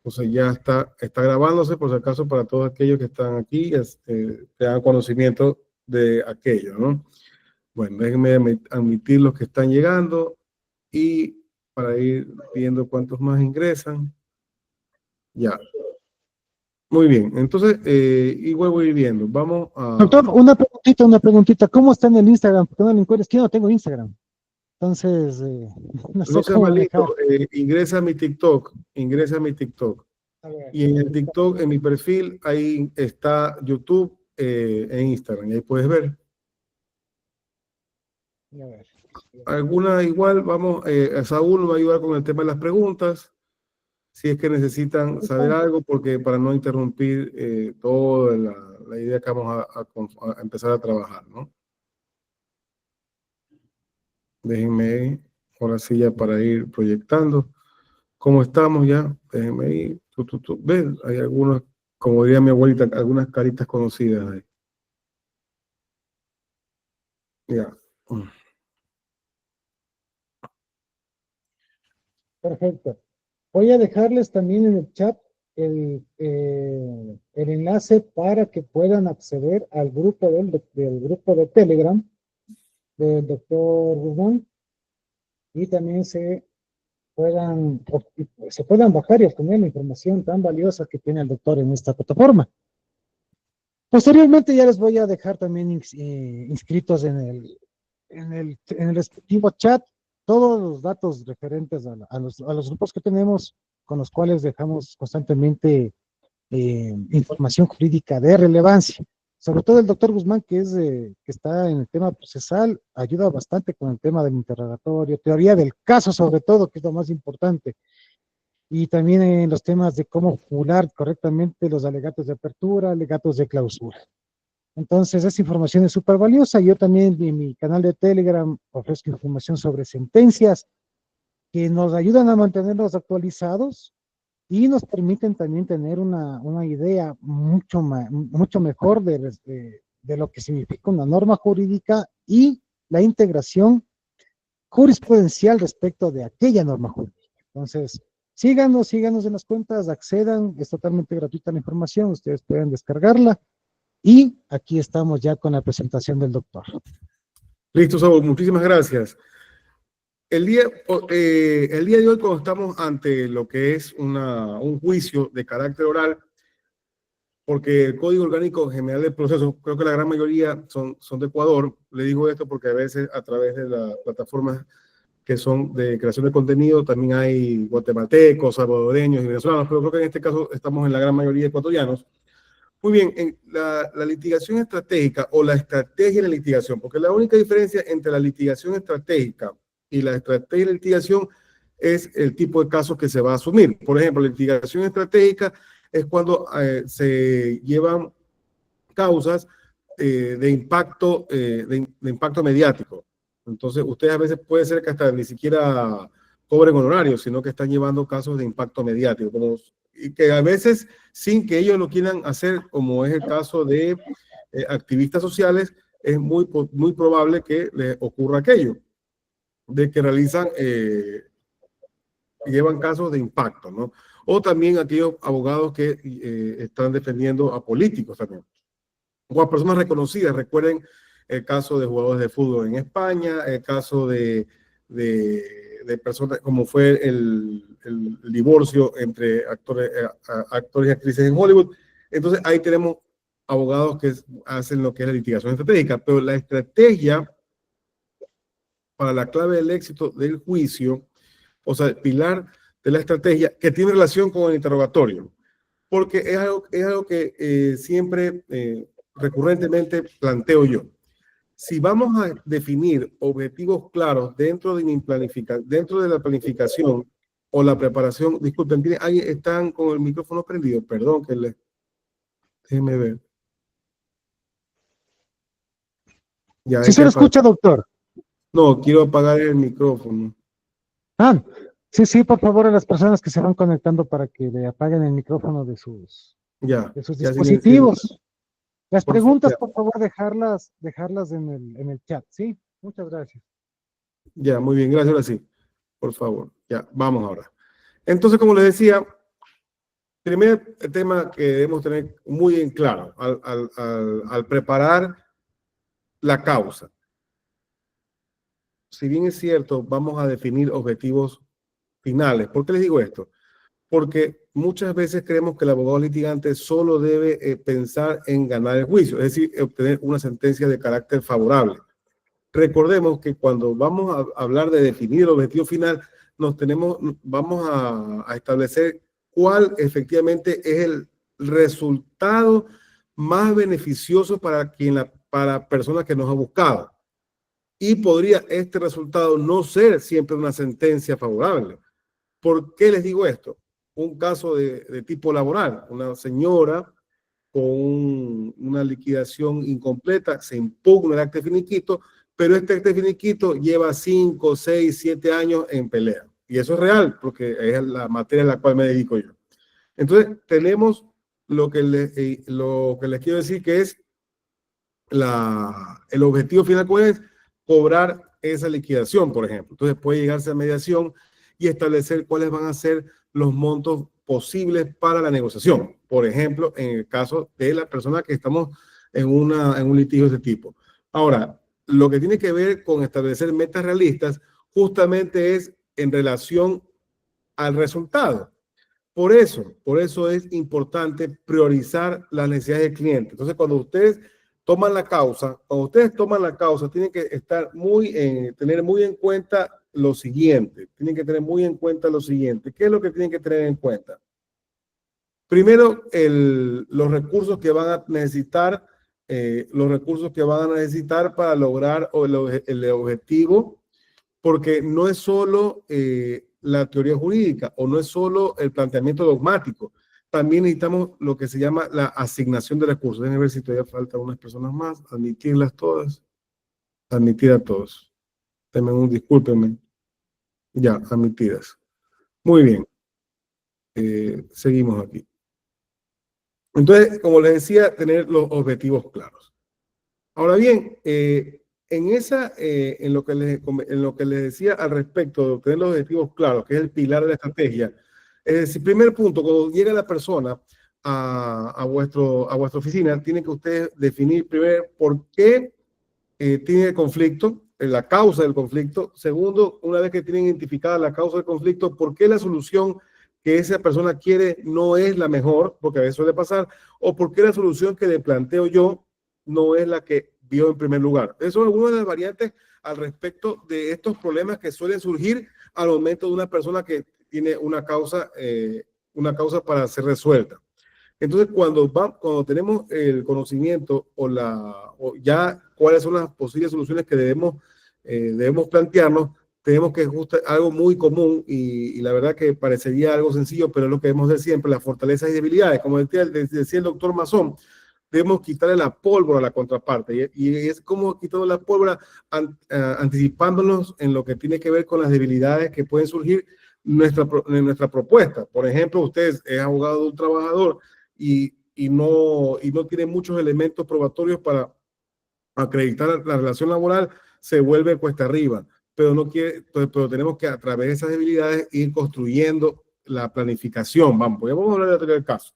Entonces ya está grabándose, por si acaso, para todos aquellos que están aquí, tengan conocimiento de aquello, ¿no? Bueno, déjenme admitir los que están llegando y para ir viendo cuántos más ingresan. Ya. Muy bien, entonces, igual voy a ir viendo. Vamos a... Doctor, una preguntita. ¿Cómo está en el Instagram? Porque no le encuentro, es que yo no tengo Instagram. Entonces, no No sé seas cómo manejar. malito, ingresa a mi TikTok, ingresa a mi TikTok. A ver, Y en el TikTok, en mi perfil, ahí está YouTube e Instagram, y ahí puedes ver. a ver. Alguna igual, vamos, Saúl nos va a ayudar con el tema de las preguntas, si es que necesitan saber algo, porque para no interrumpir toda la idea que vamos a empezar a trabajar, ¿no? Déjenme, ahora sí ya para ir proyectando. ¿Cómo estamos ya? Déjenme ir. ¿Ven? Hay algunas, como diría mi abuelita, algunas caritas conocidas ahí. Ya. Perfecto. Voy a dejarles también en el chat el enlace para que puedan acceder al grupo del grupo de Telegram del doctor Guzmán y también se puedan bajar y obtener la información tan valiosa que tiene el doctor en esta plataforma. Posteriormente ya les voy a dejar también inscritos en el respectivo chat todos los datos referentes a los grupos que tenemos con los cuales dejamos constantemente información jurídica de relevancia. Sobre todo el doctor Guzmán, que está en el tema procesal, ayuda bastante con el tema del interrogatorio, teoría del caso sobre todo, que es lo más importante, y también en los temas de cómo formular correctamente los alegatos de apertura, alegatos de clausura. Entonces, esa información es súper valiosa. Yo también en mi canal de Telegram ofrezco información sobre sentencias que nos ayudan a mantenernos actualizados y nos permiten también tener una idea mucho mejor de lo que significa una norma jurídica y la integración jurisprudencial respecto de aquella norma jurídica. Entonces, síganos en las cuentas, accedan, es totalmente gratuita la información, ustedes pueden descargarla y aquí estamos ya con la presentación del doctor. Listo, Saúl, muchísimas gracias. El día de hoy, cuando estamos ante lo que es un juicio de carácter oral, porque el Código Orgánico General del Proceso, creo que la gran mayoría son de Ecuador. Le digo esto porque a veces a través de las plataformas que son de creación de contenido, también hay guatemaltecos, salvadoreños y venezolanos, pero creo que en este caso estamos en la gran mayoría ecuatorianos. Muy bien, en la litigación estratégica o la estrategia de la litigación, porque la única diferencia entre la litigación estratégica y la estrategia de litigación es el tipo de casos que se va a asumir. Por ejemplo, la litigación estratégica es cuando se llevan causas de impacto mediático. Entonces, ustedes a veces puede ser que hasta ni siquiera cobren honorarios, sino que están llevando casos de impacto mediático, y que a veces, sin que ellos lo quieran hacer, como es el caso de activistas sociales, es muy probable que les ocurra aquello, de que realizan, llevan casos de impacto, ¿no? O también aquellos abogados que están defendiendo a políticos también, o a personas reconocidas. Recuerden el caso de jugadores de fútbol en España, el caso de personas, como fue el divorcio entre actores y actrices en Hollywood. Entonces ahí tenemos abogados que hacen lo que es la litigación estratégica, pero la estrategia para la clave del éxito del juicio, o sea, el pilar de la estrategia que tiene relación con el interrogatorio, porque es algo que siempre, recurrentemente planteo yo. Si vamos a definir objetivos claros dentro de la planificación o la preparación, disculpen, están con el micrófono prendido, perdón, déjenme ver. Ya, Si hay se que lo apagar. escucha, doctor. No, quiero apagar el micrófono. Ah, sí, por favor, a las personas que se van conectando para que le apaguen el micrófono Ya, de sus ya silencio, dispositivos. Las por favor. preguntas, por favor, dejarlas en el chat, ¿sí? Muchas gracias. Ya, muy bien, gracias, ahora sí, por favor. Ya, vamos ahora. Entonces, como les decía, Primer tema que debemos tener muy en claro al preparar la causa. Si bien es cierto, vamos a definir objetivos finales. ¿Por qué les digo esto? Porque muchas veces creemos que el abogado litigante solo debe pensar en ganar el juicio, es decir, obtener una sentencia de carácter favorable. Recordemos que cuando vamos a hablar de definir el objetivo final, vamos a establecer cuál efectivamente es el resultado más beneficioso para personas que nos ha buscado. Y podría este resultado no ser siempre una sentencia favorable. ¿Por qué les digo esto? Un caso de tipo laboral, una señora con una liquidación incompleta, se impugna el acta de finiquito, pero este acta de finiquito lleva 5, 6, 7 años en pelea. Y eso es real, porque es la materia a la cual me dedico yo. Entonces, tenemos lo que les quiero decir que es el objetivo final, ¿cuál es? Cobrar esa liquidación, por ejemplo. Entonces, puede llegarse a mediación y establecer cuáles van a ser los montos posibles para la negociación. Por ejemplo, en el caso de la persona que estamos en un litigio de este tipo. Ahora, lo que tiene que ver con establecer metas realistas justamente es en relación al resultado. Por eso es importante priorizar las necesidades del cliente. Entonces, cuando ustedes toman la causa, tienen que tener muy en cuenta lo siguiente. Tienen que tener muy en cuenta lo siguiente. ¿Qué es lo que tienen que tener en cuenta? Primero, los recursos que van a necesitar, para lograr el objetivo, porque no es solo la teoría jurídica o no es solo el planteamiento dogmático. También necesitamos lo que se llama la asignación de recursos. Déjenme ver si todavía faltan unas personas más. Admitirlas todas. Admitir a todos. Discúlpenme. Ya, admitidas. Muy bien. Seguimos aquí. Entonces, como les decía, tener los objetivos claros. Ahora bien, en lo que les decía al respecto de obtener los objetivos claros, que es el pilar de la estrategia, es decir, primer punto, cuando llega la persona a vuestra oficina, tienen que ustedes definir primero por qué tiene el conflicto, la causa del conflicto. Segundo, una vez que tienen identificada la causa del conflicto, por qué la solución que esa persona quiere no es la mejor, porque a veces suele pasar, o por qué la solución que le planteo yo no es la que vio en primer lugar. Eso es una de las variantes al respecto de estos problemas que suelen surgir al momento de una persona que tiene una causa para ser resuelta. Entonces, cuando tenemos el conocimiento o ya cuáles son las posibles soluciones que debemos plantearnos, tenemos que ajustar algo muy común y la verdad que parecería algo sencillo, pero es lo que debemos de siempre, las fortalezas y debilidades. Como decía el doctor Masón, debemos quitarle la pólvora a la contraparte y es como quitando la pólvora anticipándonos en lo que tiene que ver con las debilidades que pueden surgir en nuestra propuesta. Por ejemplo, usted es abogado de un trabajador y no tiene muchos elementos probatorios para acreditar la relación laboral, se vuelve cuesta arriba, pero tenemos que a través de esas debilidades ir construyendo la planificación. Vamos a hablar de la teoría del caso.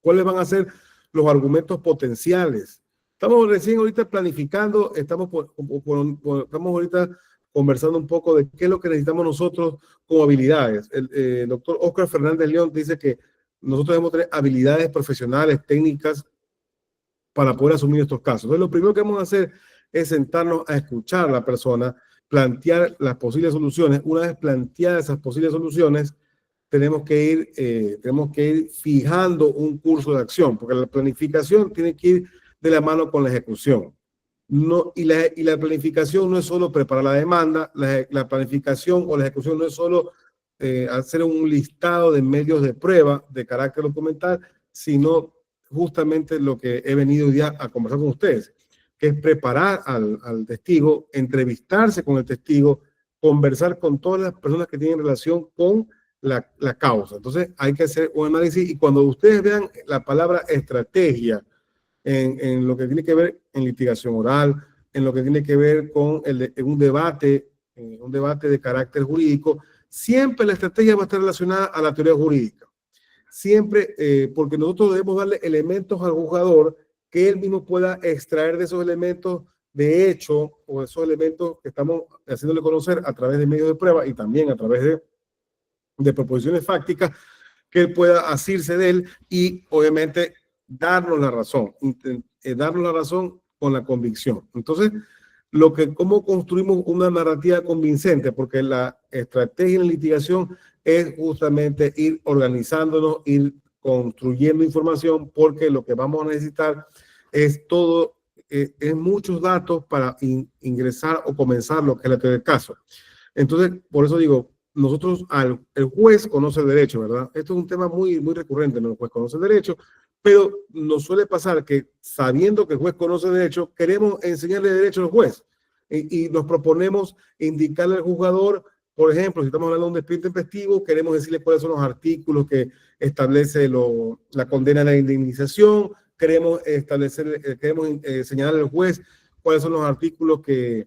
¿Cuáles van a ser los argumentos potenciales? Estamos recién ahorita planificando, estamos ahorita conversando un poco de qué es lo que necesitamos nosotros como habilidades. El doctor Oscar Fernández León dice que nosotros debemos tener habilidades profesionales, técnicas, para poder asumir estos casos. Entonces, lo primero que vamos a hacer es sentarnos a escuchar a la persona, plantear las posibles soluciones. Una vez planteadas esas posibles soluciones, tenemos que ir fijando un curso de acción, porque la planificación tiene que ir de la mano con la ejecución. Y la planificación no es solo preparar la demanda, la planificación o la ejecución no es solo hacer un listado de medios de prueba de carácter documental, sino justamente lo que he venido ya a conversar con ustedes, que es preparar al testigo, entrevistarse con el testigo, conversar con todas las personas que tienen relación con la causa. Entonces hay que hacer un análisis y cuando ustedes vean la palabra estrategia en lo que tiene que ver en litigación oral, en lo que tiene que ver con un debate de carácter jurídico, siempre la estrategia va a estar relacionada a la teoría jurídica. siempre, porque nosotros debemos darle elementos al jugador que él mismo pueda extraer de esos elementos de hecho o esos elementos que estamos haciéndole conocer a través de medios de prueba y también a través de proposiciones fácticas, que él pueda asirse de él y obviamente darnos la razón con la convicción. Entonces, cómo construimos una narrativa convincente, porque la estrategia en la litigación es justamente ir organizándonos, ir construyendo información, porque lo que vamos a necesitar es todo, es muchos datos para ingresar o comenzar lo que es la teoría del caso. Entonces, por eso digo, el juez conoce el derecho, ¿verdad? Esto es un tema muy, muy recurrente, ¿no? El juez conoce el derecho, pero nos suele pasar que sabiendo que el juez conoce el derecho, queremos enseñarle derecho al juez y nos proponemos indicarle al juzgador, por ejemplo, si estamos hablando de un despido intempestivo, queremos decirle cuáles son los artículos que establece la condena de la indemnización, queremos señalarle al juez cuáles son los artículos del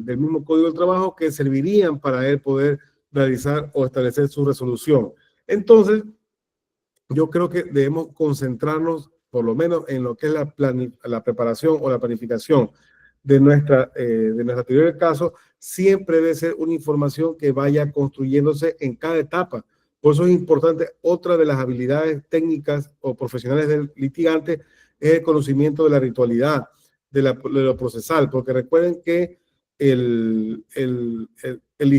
mismo Código del Trabajo que servirían para él poder realizar o establecer su resolución. Entonces, yo creo que debemos concentrarnos por lo menos en lo que es la preparación o la planificación de nuestra teoría del caso. Siempre debe ser una información que vaya construyéndose en cada etapa. Por eso es importante, otra de las habilidades técnicas o profesionales del litigante es el conocimiento de la ritualidad, de lo procesal, porque recuerden que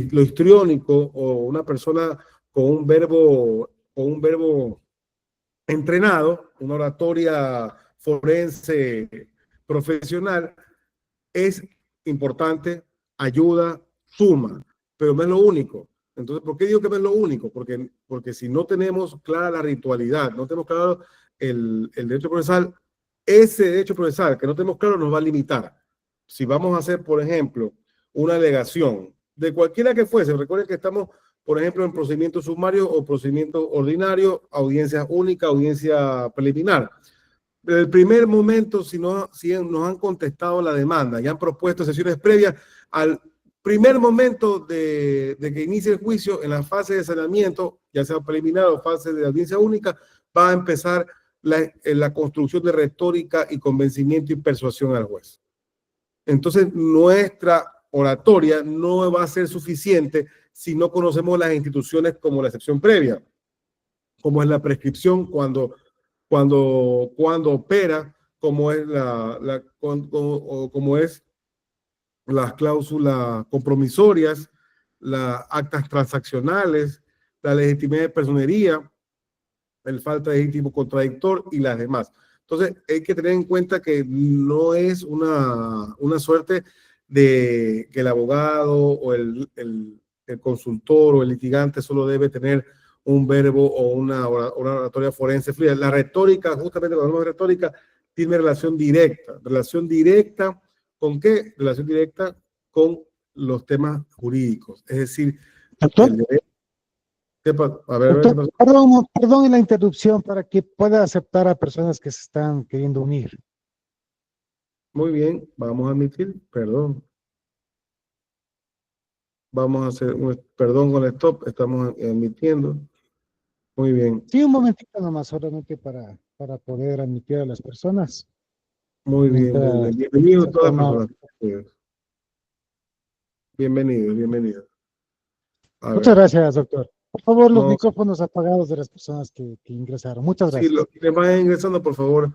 lo histriónico o una persona con un verbo entrenado, una oratoria forense profesional, es importante, ayuda, suma, pero no es lo único. Entonces, ¿por qué digo que no es lo único? Porque si no tenemos clara la ritualidad, no tenemos claro el derecho procesal, ese derecho procesal que no tenemos claro nos va a limitar. Si vamos a hacer, por ejemplo, una alegación de cualquiera que fuese, recuerden que estamos, por ejemplo, en procedimiento sumario o procedimiento ordinario, audiencia única, audiencia preliminar. Desde el primer momento, si nos han contestado la demanda y han propuesto sesiones previas, al primer momento de que inicie el juicio, en la fase de saneamiento, ya sea preliminar o fase de audiencia única, va a empezar la construcción de retórica y convencimiento y persuasión al juez. Entonces, nuestra oratoria no va a ser suficiente si no conocemos las instituciones como la excepción previa, como es la prescripción cuando opera, como es como es las cláusulas compromisorias, las actas transaccionales, la legitimidad de personería, el falta de legítimo contradictor y las demás. Entonces, hay que tener en cuenta que no es una suerte de que el abogado o el consultor o el litigante solo debe tener un verbo o una oratoria forense fluida. La retórica, justamente cuando hablamos de retórica, tiene relación directa. ¿Relación directa con qué? Relación directa con los temas jurídicos. Es decir, doctor, a ver, doctor, perdón en la interrupción para que pueda aceptar a personas que se están queriendo unir. Muy bien, vamos a admitir, perdón. Vamos a hacer un perdón con el stop, estamos emitiendo. Muy bien. Sí, un momentito nomás, solamente para poder admitir a las personas. Muy bien, muy bien. Bienvenidos todas las personas. Bienvenidos. Muchas gracias, doctor. Por favor, los micrófonos apagados de las personas que ingresaron. Muchas gracias. Sí, los que vayan ingresando, por favor,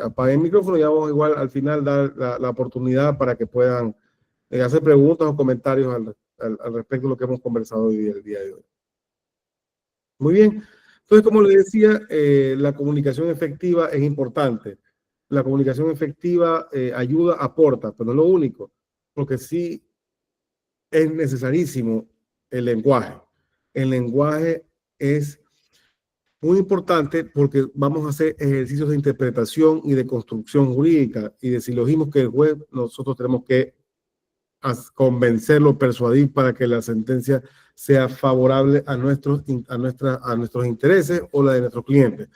apaguen el micrófono y vamos igual al final dar la oportunidad para que puedan hacer preguntas o comentarios al respecto de lo que hemos conversado el día de hoy. Muy bien. Entonces, como les decía, la comunicación efectiva es importante. La comunicación efectiva ayuda, aporta, pero no es lo único, porque sí es necesarísimo el lenguaje. El lenguaje es muy importante porque vamos a hacer ejercicios de interpretación y de construcción jurídica y de silogismos que el juez, nosotros tenemos que convencerlo, persuadir para que la sentencia sea favorable a nuestros intereses o la de nuestros clientes.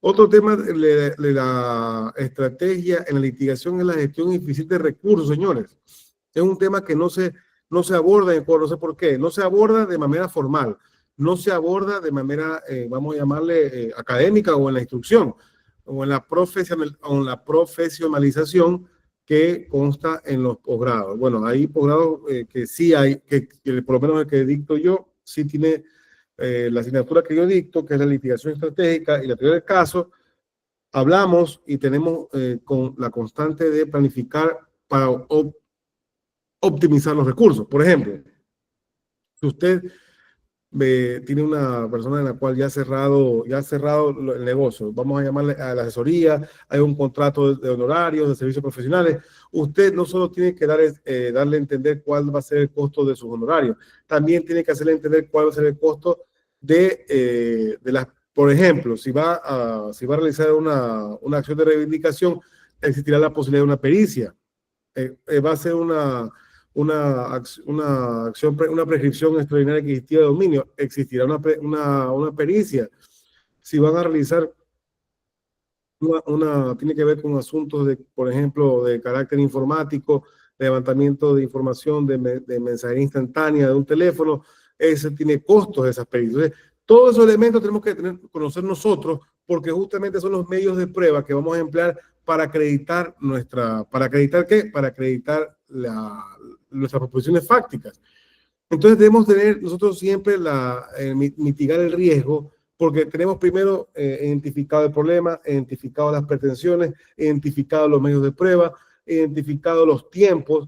Otro tema de la estrategia en la litigación es la gestión eficiente de recursos, señores. Es un tema que no se aborda, no sé por qué, no se aborda de manera formal. no se aborda de manera, vamos a llamarle, académica o en la instrucción, o en la profesionalización que consta en los posgrados. Bueno, hay posgrados que sí hay, que por lo menos el que dicto yo, sí tiene la asignatura que yo dicto, que es la litigación estratégica y la teoría del caso. Hablamos y tenemos con la constante de planificar para optimizar los recursos. Por ejemplo, si usted tiene una persona en la cual ya ha cerrado el negocio, vamos a llamarle a la asesoría, hay un contrato de honorarios, de servicios profesionales, usted no solo tiene que darle a entender cuál va a ser el costo de sus honorarios, también tiene que hacerle entender cuál va a ser el costo de las, por ejemplo, si va a realizar una acción de reivindicación, existirá la posibilidad de una pericia, va a ser una prescripción extraordinaria que existía de dominio, existirá una pericia. Si van a realizar tiene que ver con asuntos de, por ejemplo, de carácter informático, de levantamiento de información, de mensajería instantánea de un teléfono, ese tiene costos de esas pericias. Entonces, todos esos elementos tenemos que conocer nosotros, porque justamente son los medios de prueba que vamos a emplear para acreditar nuestras proposiciones fácticas. Entonces debemos tener nosotros siempre mitigar el riesgo, porque tenemos primero identificado el problema, identificado las pretensiones, identificado los medios de prueba, identificado los tiempos,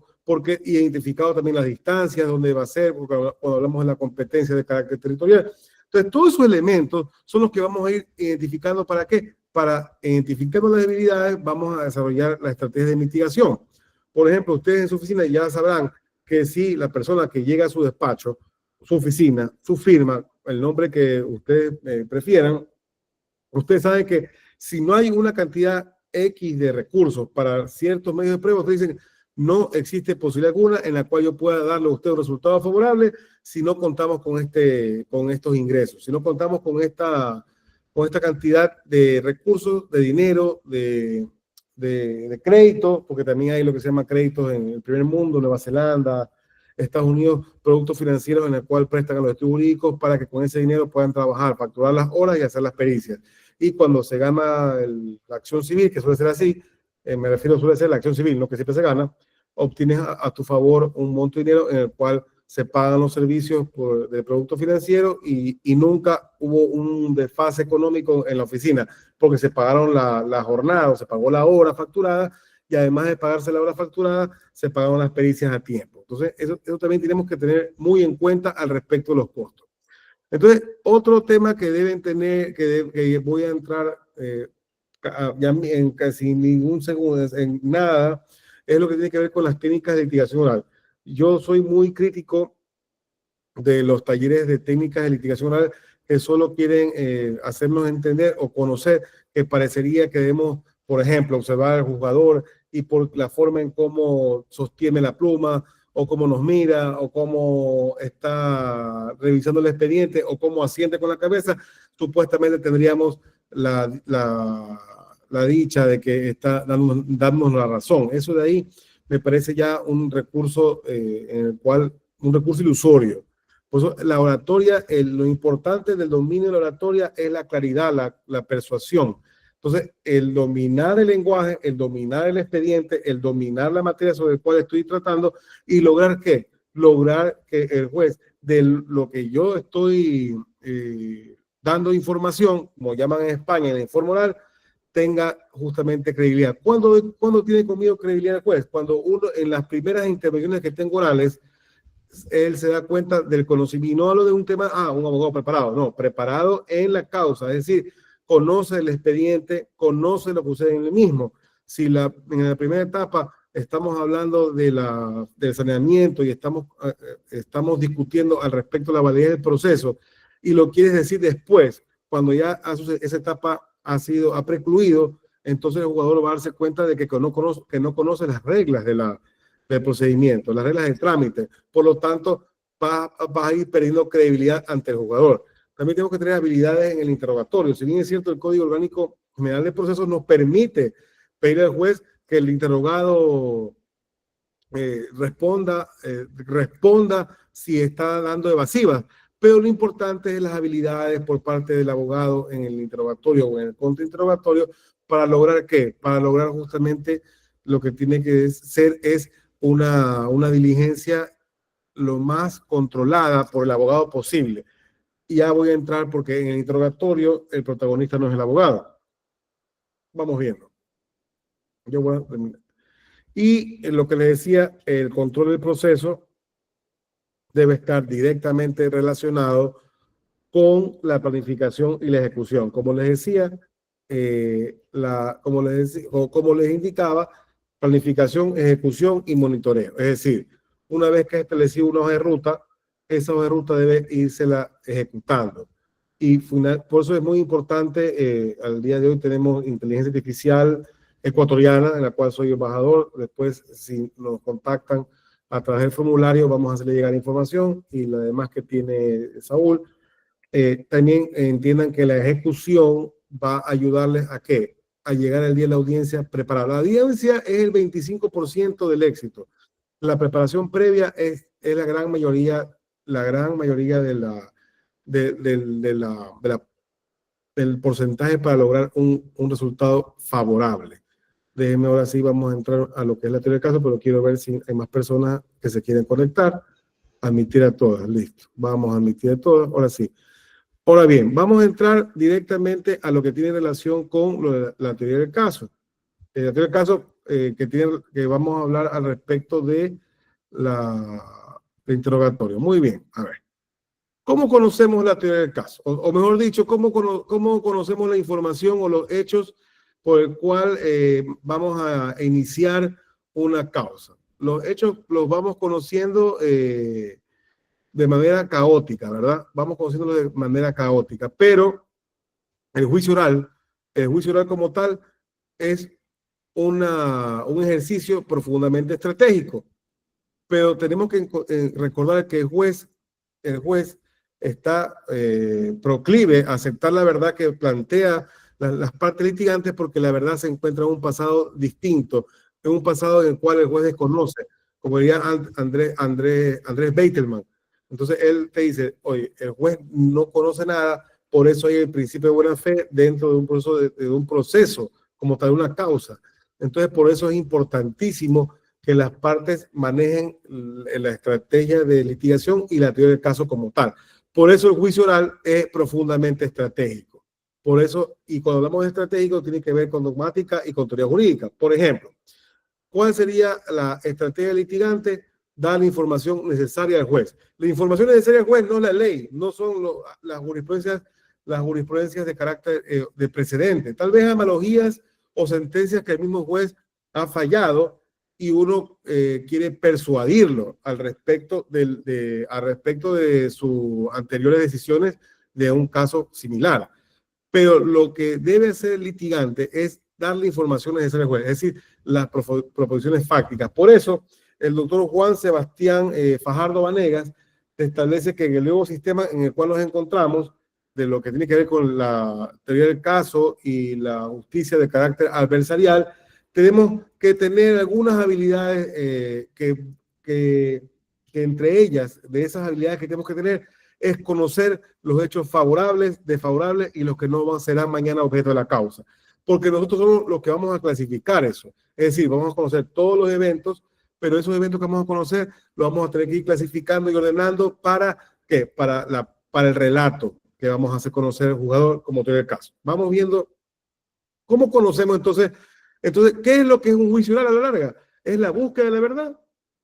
y identificado también las distancias, dónde va a ser, porque cuando hablamos de la competencia de carácter territorial. Entonces, todos esos elementos son los que vamos a ir identificando. ¿Para qué? Para identificar las debilidades, vamos a desarrollar la estrategia de mitigación. Por ejemplo, ustedes en su oficina ya sabrán que si la persona que llega a su despacho, su oficina, su firma, el nombre que ustedes prefieran, ustedes saben que si no hay una cantidad X de recursos para ciertos medios de prueba, ustedes dicen, no existe posibilidad alguna en la cual yo pueda darle a usted un resultado favorable si no contamos con estos ingresos, si no contamos con esta cantidad de recursos, de dinero, de crédito, porque también hay lo que se llama créditos en el primer mundo, Nueva Zelanda, Estados Unidos, productos financieros en el cual prestan a los estudios jurídicos para que con ese dinero puedan trabajar, facturar las horas y hacer las pericias. Y cuando se gana la acción civil, que suele ser así, me refiero, suele ser la acción civil, no que siempre se gana, obtienes a tu favor un monto de dinero en el cual se pagan los servicios del producto financiero y nunca hubo un desfase económico en la oficina, porque se pagaron la jornada, o se pagó la hora facturada, y además de pagarse la hora facturada, se pagaron las pericias a tiempo. Entonces, eso también tenemos que tener muy en cuenta al respecto de los costos. Entonces, otro tema que deben tener, que voy a entrar ya en casi ningún segundo, en nada, es lo que tiene que ver con las técnicas de litigación oral. Yo soy muy crítico de los talleres de técnicas de litigación oral que solo quieren hacernos entender o conocer que parecería que debemos, por ejemplo, observar al juzgador y por la forma en cómo sostiene la pluma o cómo nos mira o cómo está revisando el expediente o cómo asiente con la cabeza, supuestamente tendríamos la dicha de que está dándonos la razón. Eso de ahí me parece ya un recurso un recurso ilusorio. Pues la oratoria, lo importante del dominio de la oratoria es la claridad, la persuasión. Entonces, el dominar el lenguaje, el dominar el expediente, el dominar la materia sobre la cual estoy tratando y lograr ¿qué? Lograr que el juez, de lo que yo estoy dando información, como llaman en España, en el informe oral, tenga justamente credibilidad. ¿Cuándo tiene conmigo credibilidad el juez? Cuando uno, en las primeras intervenciones que tengo orales, él se da cuenta del conocimiento. No hablo de un tema, un abogado preparado, no, preparado en la causa, es decir, conoce el expediente, conoce lo que sucede en el mismo. Si en la primera etapa estamos hablando del saneamiento y estamos discutiendo al respecto de la validez del proceso y lo quieres decir después, cuando ya esa etapa ha precluido, entonces el jugador va a darse cuenta de que no conoce las reglas del procedimiento, las reglas del trámite. Por lo tanto, va a ir perdiendo credibilidad ante el jugador. También tenemos que tener habilidades en el interrogatorio. Si bien es cierto, el Código Orgánico General de Procesos nos permite pedirle al juez que el interrogado responda si está dando evasivas, pero lo importante es las habilidades por parte del abogado en el interrogatorio o en el contrainterrogatorio para lograr ¿qué? Para lograr justamente lo que tiene que ser es una diligencia lo más controlada por el abogado posible. Y ya voy a entrar porque en el interrogatorio el protagonista no es el abogado. Vamos viendo. Yo voy a terminar. Y en lo que les decía, el control del proceso debe estar directamente relacionado con la planificación y la ejecución. Como les decía, como les indicaba, planificación, ejecución y monitoreo. Es decir, una vez que establecido una hoja de ruta, esa hoja de ruta debe írsela ejecutando. Y por eso es muy importante, al día de hoy tenemos inteligencia artificial ecuatoriana, en la cual soy embajador. Después, si nos contactan a través del formulario, vamos a hacerle llegar información y la demás que tiene Saúl. También entiendan que la ejecución va a ayudarles a ¿qué? A llegar al día de la audiencia preparada. La audiencia es el 25% del éxito. La preparación previa es la gran mayoría del porcentaje para lograr un resultado favorable. Déjenme ahora sí, vamos a entrar a lo que es la teoría del caso, pero quiero ver si hay más personas que se quieren conectar. Admitir a todas, listo. Vamos a admitir a todas, ahora sí. Ahora bien, vamos a entrar directamente a lo que tiene relación con la teoría del caso. La teoría del caso que vamos a hablar al respecto de el interrogatorio. Muy bien, a ver. ¿Cómo conocemos la teoría del caso? O mejor dicho, ¿cómo conocemos la información o los hechos por el cual vamos a iniciar una causa? Los hechos los vamos conociendo de manera caótica, ¿verdad? Vamos conociéndolo de manera caótica, pero el juicio oral como tal es un ejercicio profundamente estratégico, pero tenemos que recordar que el juez está proclive a aceptar la verdad que plantea las partes litigantes porque la verdad se encuentra en un pasado distinto, en un pasado en el cual el juez desconoce, como diría Andrés Beitelman. Entonces él te dice, oye, el juez no conoce nada, por eso hay el principio de buena fe dentro de un proceso como tal, una causa. Entonces por eso es importantísimo que las partes manejen la estrategia de litigación y la teoría del caso como tal. Por eso el juicio oral es profundamente estratégico. Por eso, y cuando hablamos de estratégico, tiene que ver con dogmática y con teoría jurídica. Por ejemplo, ¿cuál sería la estrategia litigante? Dar la información necesaria al juez. La información necesaria al juez no es la ley, no son las jurisprudencias de carácter de precedente. Tal vez analogías o sentencias que el mismo juez ha fallado y uno quiere persuadirlo al respecto de sus anteriores decisiones de un caso similar. Pero lo que debe hacer el litigante es darle información necesaria al juez, es decir, las proposiciones fácticas. Por eso, el doctor Juan Sebastián Fajardo Vanegas establece que en el nuevo sistema en el cual nos encontramos, de lo que tiene que ver con la teoría del caso y la justicia de carácter adversarial, tenemos que tener algunas habilidades que entre ellas, de esas habilidades que tenemos que tener, es conocer los hechos favorables, desfavorables y los que no serán mañana objeto de la causa. Porque nosotros somos los que vamos a clasificar eso. Es decir, vamos a conocer todos los eventos, pero esos eventos que vamos a conocer los vamos a tener que ir clasificando y ordenando para ¿qué? Para el relato que vamos a hacer conocer al jugador como teoría del caso. Vamos viendo cómo conocemos entonces, ¿qué es lo que es un juicio oral a la larga? Es la búsqueda de la verdad.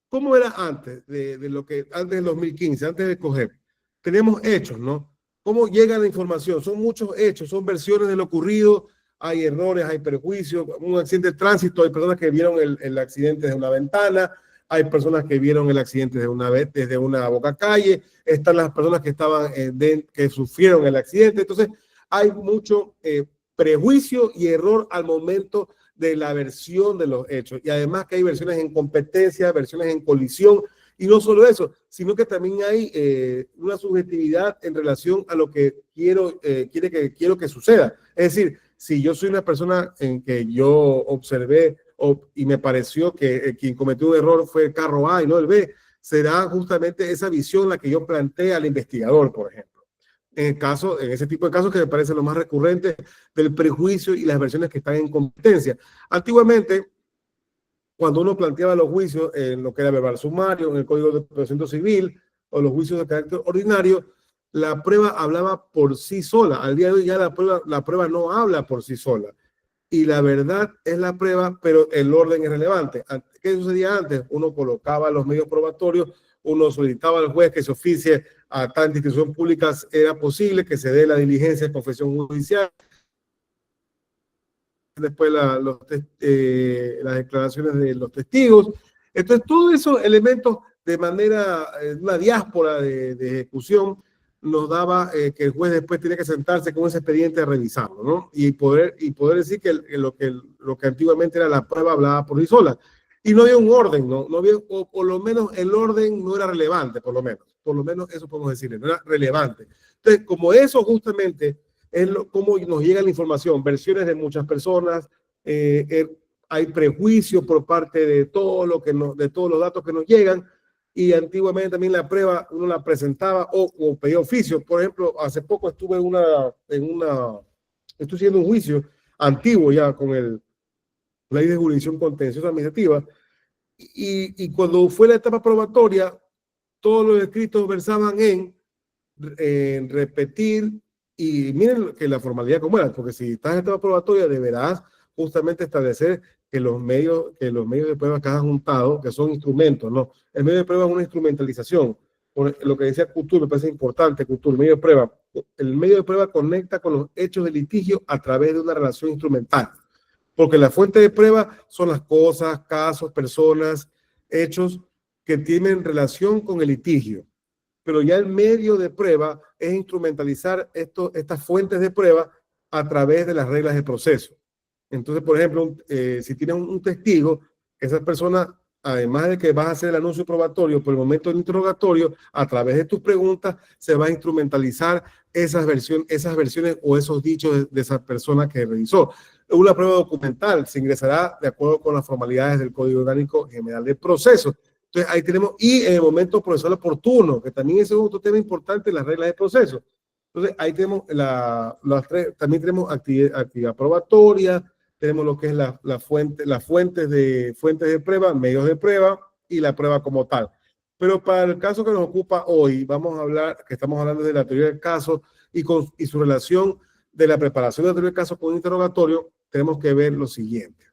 ¿Cómo era antes antes del 2015, antes de escoger? Tenemos hechos, ¿no? ¿Cómo llega la información? Son muchos hechos, son versiones de lo ocurrido, hay errores, hay perjuicios, un accidente de tránsito, hay personas que vieron el accidente desde una ventana, hay personas que vieron el accidente desde una boca calle, están las personas que que sufrieron el accidente. Entonces, hay mucho prejuicio y error al momento de la versión de los hechos. Y además que hay versiones en competencia, versiones en colisión. Y no solo eso, sino que también hay una subjetividad en relación a lo que quiero que suceda. Es decir, si yo soy una persona en que yo observé y me pareció que quien cometió un error fue el carro A y no el B, será justamente esa visión la que yo planteé al investigador, por ejemplo. En ese tipo de casos que me parece lo más recurrente del prejuicio y las versiones que están en competencia. Antiguamente, cuando uno planteaba los juicios en lo que era verbal sumario, en el Código de Procedimiento Civil o los juicios de carácter ordinario, la prueba hablaba por sí sola. Al día de hoy ya la prueba no habla por sí sola. Y la verdad es la prueba, pero el orden es relevante. ¿Qué sucedía antes? Uno colocaba los medios probatorios, uno solicitaba al juez que se oficie a tal institución pública, era posible que se dé la diligencia de confesión judicial, después las declaraciones de los testigos. Entonces, todos esos elementos de manera, una diáspora de ejecución, nos daba que el juez después tenía que sentarse con ese expediente a revisarlo, ¿no? Y poder decir que lo que antiguamente era la prueba hablaba por sí sola. Y no había un orden, ¿no? No había, o por lo menos el orden no era relevante, por lo menos eso podemos decirle, no era relevante. Entonces, como eso justamente es cómo nos llega la información, versiones de muchas personas, hay prejuicios por parte de de todos los datos que nos llegan, y antiguamente también la prueba uno la presentaba o pedía oficio. Por ejemplo, hace poco estuve estoy haciendo un juicio antiguo ya con la ley de jurisdicción contenciosa administrativa, y cuando fue la etapa probatoria, todos los escritos versaban en repetir, y miren que la formalidad como era, porque si estás en etapa probatoria deberás justamente establecer que los medios de prueba que has juntado, que son instrumentos, ¿no? El medio de prueba es una instrumentalización. Por lo que decía Couture, me parece importante, Couture, el medio de prueba conecta con los hechos de litigio a través de una relación instrumental, porque la fuente de prueba son las cosas, casos, personas, hechos que tienen relación con el litigio. Pero ya el medio de prueba es instrumentalizar estas fuentes de prueba a través de las reglas de proceso. Entonces, por ejemplo, si tienes un testigo, esa persona, además de que vas a hacer el anuncio probatorio por el momento del interrogatorio, a través de tus preguntas se va a instrumentalizar esas versiones o esos dichos de esa persona que revisó. Una prueba documental se ingresará de acuerdo con las formalidades del Código Orgánico General de Proceso. Entonces, ahí tenemos, y en el momento procesal oportuno, que también es otro tema importante, las reglas de proceso. Entonces, ahí tenemos también tenemos actividad probatoria, tenemos lo que es las fuentes de prueba, medios de prueba y la prueba como tal. Pero para el caso que nos ocupa hoy, estamos hablando de la teoría del caso y su relación de la preparación de la teoría del caso con un interrogatorio, tenemos que ver lo siguiente.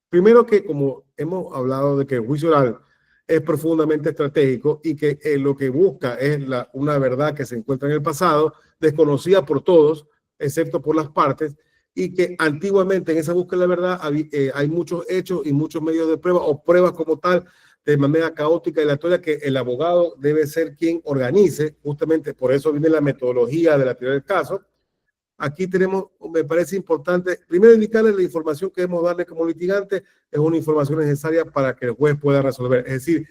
Primero que, como hemos hablado de que el juicio oral es profundamente estratégico y que lo que busca es una verdad que se encuentra en el pasado, desconocida por todos, excepto por las partes, y que antiguamente en esa búsqueda de la verdad hay muchos hechos y muchos medios de prueba o pruebas como tal de manera caótica y aleatoria que el abogado debe ser quien organice. Justamente por eso viene la metodología de la teoría del caso. Aquí tenemos, me parece importante, primero indicarle la información que debemos darle como litigante, es una información necesaria para que el juez pueda resolver. Es decir,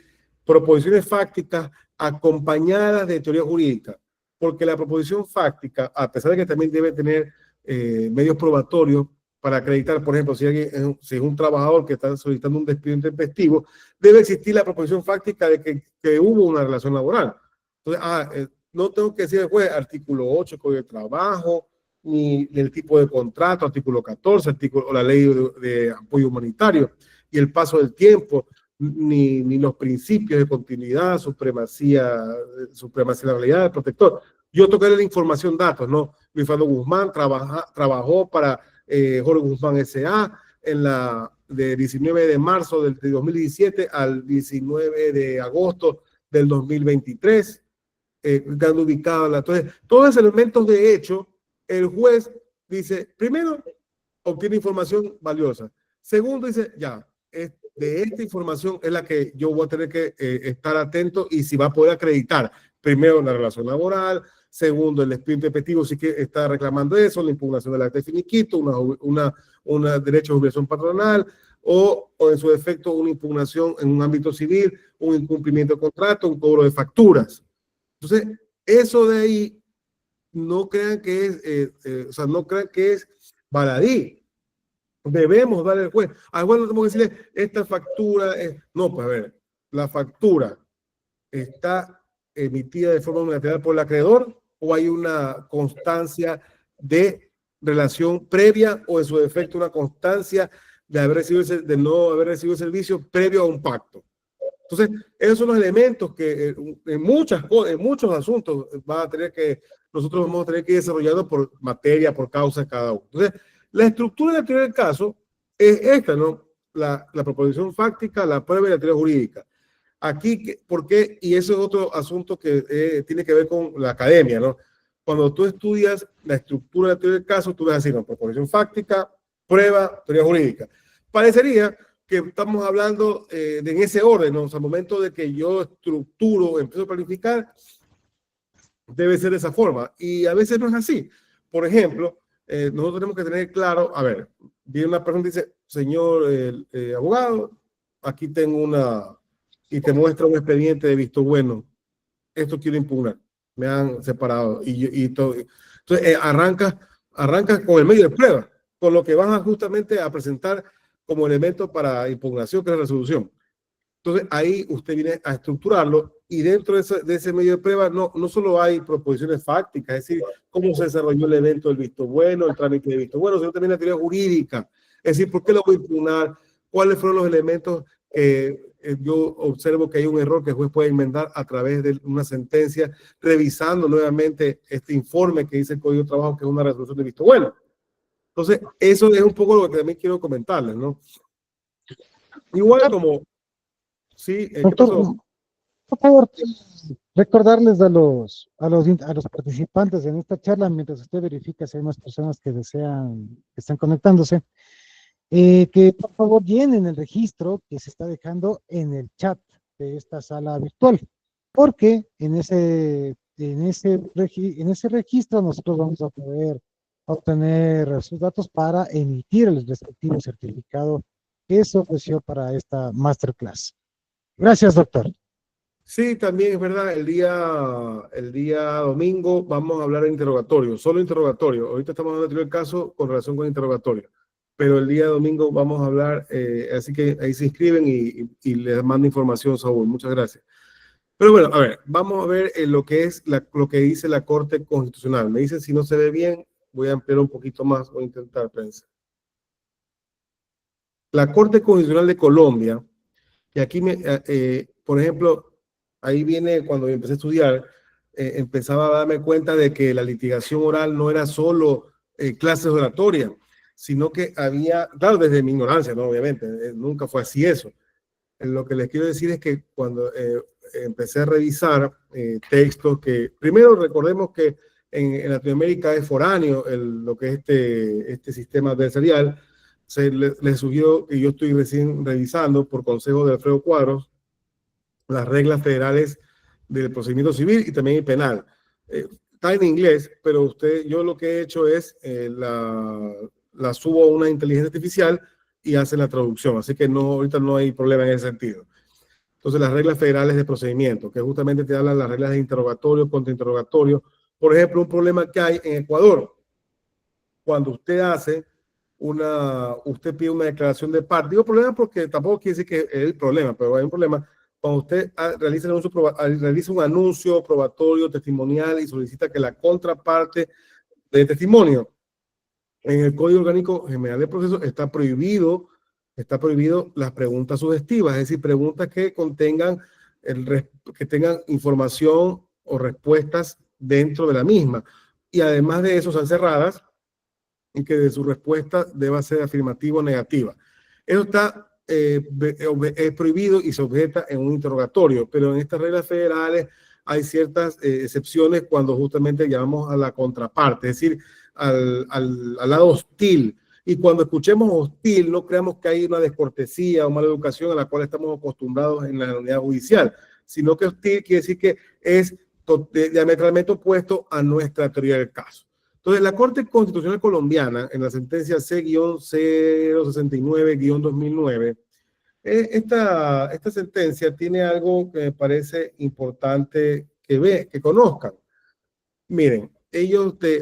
proposiciones fácticas acompañadas de teoría jurídica, porque la proposición fáctica, a pesar de que también debe tener medios probatorios para acreditar, por ejemplo, si es un trabajador que está solicitando un despido intempestivo, debe existir la proposición fáctica de que hubo una relación laboral. Entonces, no tengo que decir al juez artículo 8, Código de Trabajo, ni el tipo de contrato, artículo 14, o la ley de apoyo humanitario, y el paso del tiempo, ni los principios de continuidad, supremacía de la realidad del protector. Yo toqué la información datos, ¿no? Luis Fernando Guzmán trabajó para Jorge Guzmán S.A. de 19 de marzo de 2017 al 19 de agosto del 2023, quedando ubicado. Entonces, todos esos elementos de hecho, el juez dice, primero, obtiene información valiosa. Segundo, dice, ya, de esta información es la que yo voy a tener que estar atento y si va a poder acreditar. Primero, la relación laboral. Segundo, el despido intempestivo, sí que está reclamando eso, la impugnación del acta de finiquito, una derecho de jubilación patronal, o en su defecto una impugnación en un ámbito civil, un incumplimiento de contrato, un cobro de facturas. Entonces, eso de ahí, no crean que es baladí. Debemos darle al juez. Al juez no tenemos que decirle, esta factura es... No, pues a ver, la factura está emitida de forma unilateral por el acreedor o hay una constancia de relación previa o en su defecto una constancia de no haber recibido el servicio previo a un pacto. Entonces, esos son los elementos que en muchos asuntos nosotros vamos a tener que ir desarrollando por materia, por causa de cada uno. Entonces, la estructura de la teoría del caso es esta, ¿no? La proposición fáctica, la prueba y la teoría jurídica. Aquí, ¿por qué? Y eso es otro asunto que tiene que ver con la academia, ¿no? Cuando tú estudias la estructura de la teoría del caso, tú ves así, ¿no? Proposición fáctica, prueba, teoría jurídica. Parecería que estamos hablando en ese orden, ¿no? O sea, al momento de que yo estructuro, empiezo a planificar, debe ser de esa forma. Y a veces no es así. Por ejemplo, nosotros tenemos que tener claro, a ver, viene una persona y dice, señor abogado, aquí tengo y te muestra un expediente de visto bueno, esto quiero impugnar, me han separado y todo. Entonces, arranca con el medio de prueba, con lo que van justamente a presentar como elemento para impugnación, que es la resolución. Entonces, ahí usted viene a estructurarlo y dentro de ese medio de prueba no solo hay proposiciones fácticas, es decir, cómo se desarrolló el evento del visto bueno, el trámite de visto bueno, sino también la teoría jurídica, es decir, ¿por qué lo voy a impugnar? ¿Cuáles fueron los elementos que yo observo que hay un error que el juez puede enmendar a través de una sentencia, revisando nuevamente este informe que dice el Código de Trabajo, que es una resolución de visto bueno? Entonces, eso es un poco lo que también quiero comentarles, ¿no? Igual como... Sí, ¿qué Doctor, pasó? por favor, recordarles a los participantes en esta charla, mientras usted verifica si hay más personas que están conectándose, que por favor llenen el registro que se está dejando en el chat de esta sala virtual, porque en ese registro nosotros vamos a poder obtener sus datos para emitir el respectivo certificado que se ofreció para esta masterclass. Gracias, doctor. Sí, también es verdad, el día domingo vamos a hablar de interrogatorio, solo interrogatorio. Ahorita estamos hablando del caso con relación con interrogatorio, pero el día domingo vamos a hablar, así que ahí se inscriben y les mando información, Saúl. Muchas gracias. Pero bueno, a ver, vamos a ver lo que es lo que dice la Corte Constitucional. Me dicen si no se ve bien, voy a ampliar un poquito más, voy a intentar pensar. La Corte Constitucional de Colombia, y aquí, por ejemplo, ahí viene cuando empecé a estudiar, empezaba a darme cuenta de que la litigación oral no era solo clases oratorias, sino que había, claro, desde mi ignorancia, ¿no? Obviamente, nunca fue así eso. Lo que les quiero decir es que cuando empecé a revisar textos que, primero recordemos que en Latinoamérica es foráneo lo que es este sistema adversarial. Les sugiero que yo estoy recién revisando por consejo de Alfredo Cuadros las reglas federales del procedimiento civil y también el penal. Está en inglés, pero yo lo que he hecho es la subo a una inteligencia artificial y hace la traducción, así que ahorita no hay problema en ese sentido. Entonces, las reglas federales de procedimiento, que justamente te hablan las reglas de interrogatorio, contrainterrogatorio. Por ejemplo, un problema que hay en Ecuador, cuando usted pide una declaración de parte. Digo problema porque tampoco quiere decir que es el problema, pero hay un problema. Cuando usted realiza un anuncio probatorio, testimonial y solicita que la contraparte del testimonio, en el Código Orgánico General de Proceso está prohibido las preguntas sugestivas, es decir, preguntas que que tengan información o respuestas dentro de la misma. Y además de eso, son cerradas y que de su respuesta deba ser afirmativa o negativa. Eso es prohibido y se objeta en un interrogatorio, pero en estas reglas federales hay ciertas excepciones cuando justamente llamamos a la contraparte, es decir, al lado hostil. Y cuando escuchemos hostil, no creamos que hay una descortesía o mala educación a la cual estamos acostumbrados en la unidad judicial, sino que hostil quiere decir que es diametralmente opuesto a nuestra teoría del caso. Entonces, la Corte Constitucional Colombiana, en la sentencia C-069-2009, esta sentencia tiene algo que me parece importante que conozcan. Miren,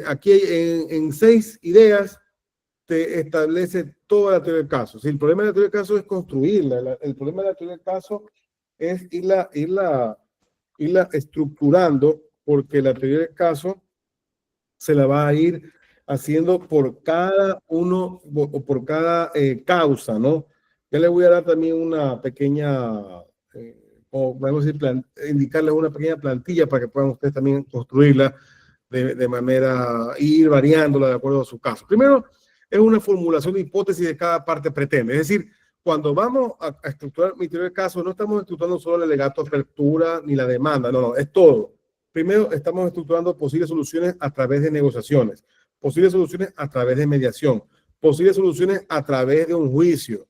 aquí en 6 ideas te establece toda la teoría del caso. Si el problema de la teoría del caso es construirla, el problema de la teoría del caso es irla irla estructurando, porque la teoría del caso se la va a ir haciendo por cada uno o por cada causa, ¿no? Ya le voy a dar también una pequeña, o vamos a decir, indicarles una pequeña plantilla para que puedan ustedes también construirla de manera, ir variándola de acuerdo a su caso. Primero, es una formulación de hipótesis de cada parte pretende. Es decir, cuando vamos a estructurar mi teoría del caso, no estamos estructurando solo el alegato, apertura ni la demanda, no, es todo. Primero, estamos estructurando posibles soluciones a través de negociaciones, posibles soluciones a través de mediación, posibles soluciones a través de un juicio,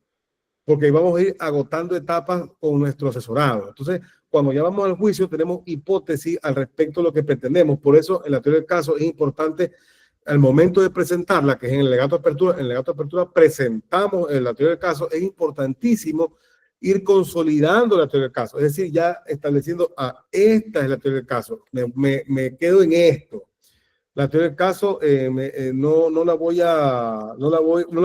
porque vamos a ir agotando etapas con nuestro asesorado. Entonces, cuando ya vamos al juicio, tenemos hipótesis al respecto de lo que pretendemos. Por eso, en la teoría del caso, es importante al momento de presentarla, que es en el alegato de apertura, en el alegato de apertura presentamos en la teoría del caso, es importantísimo ir consolidando la teoría del caso, es decir, ya estableciendo, esta es la teoría del caso, me quedo en esto. La teoría del caso no la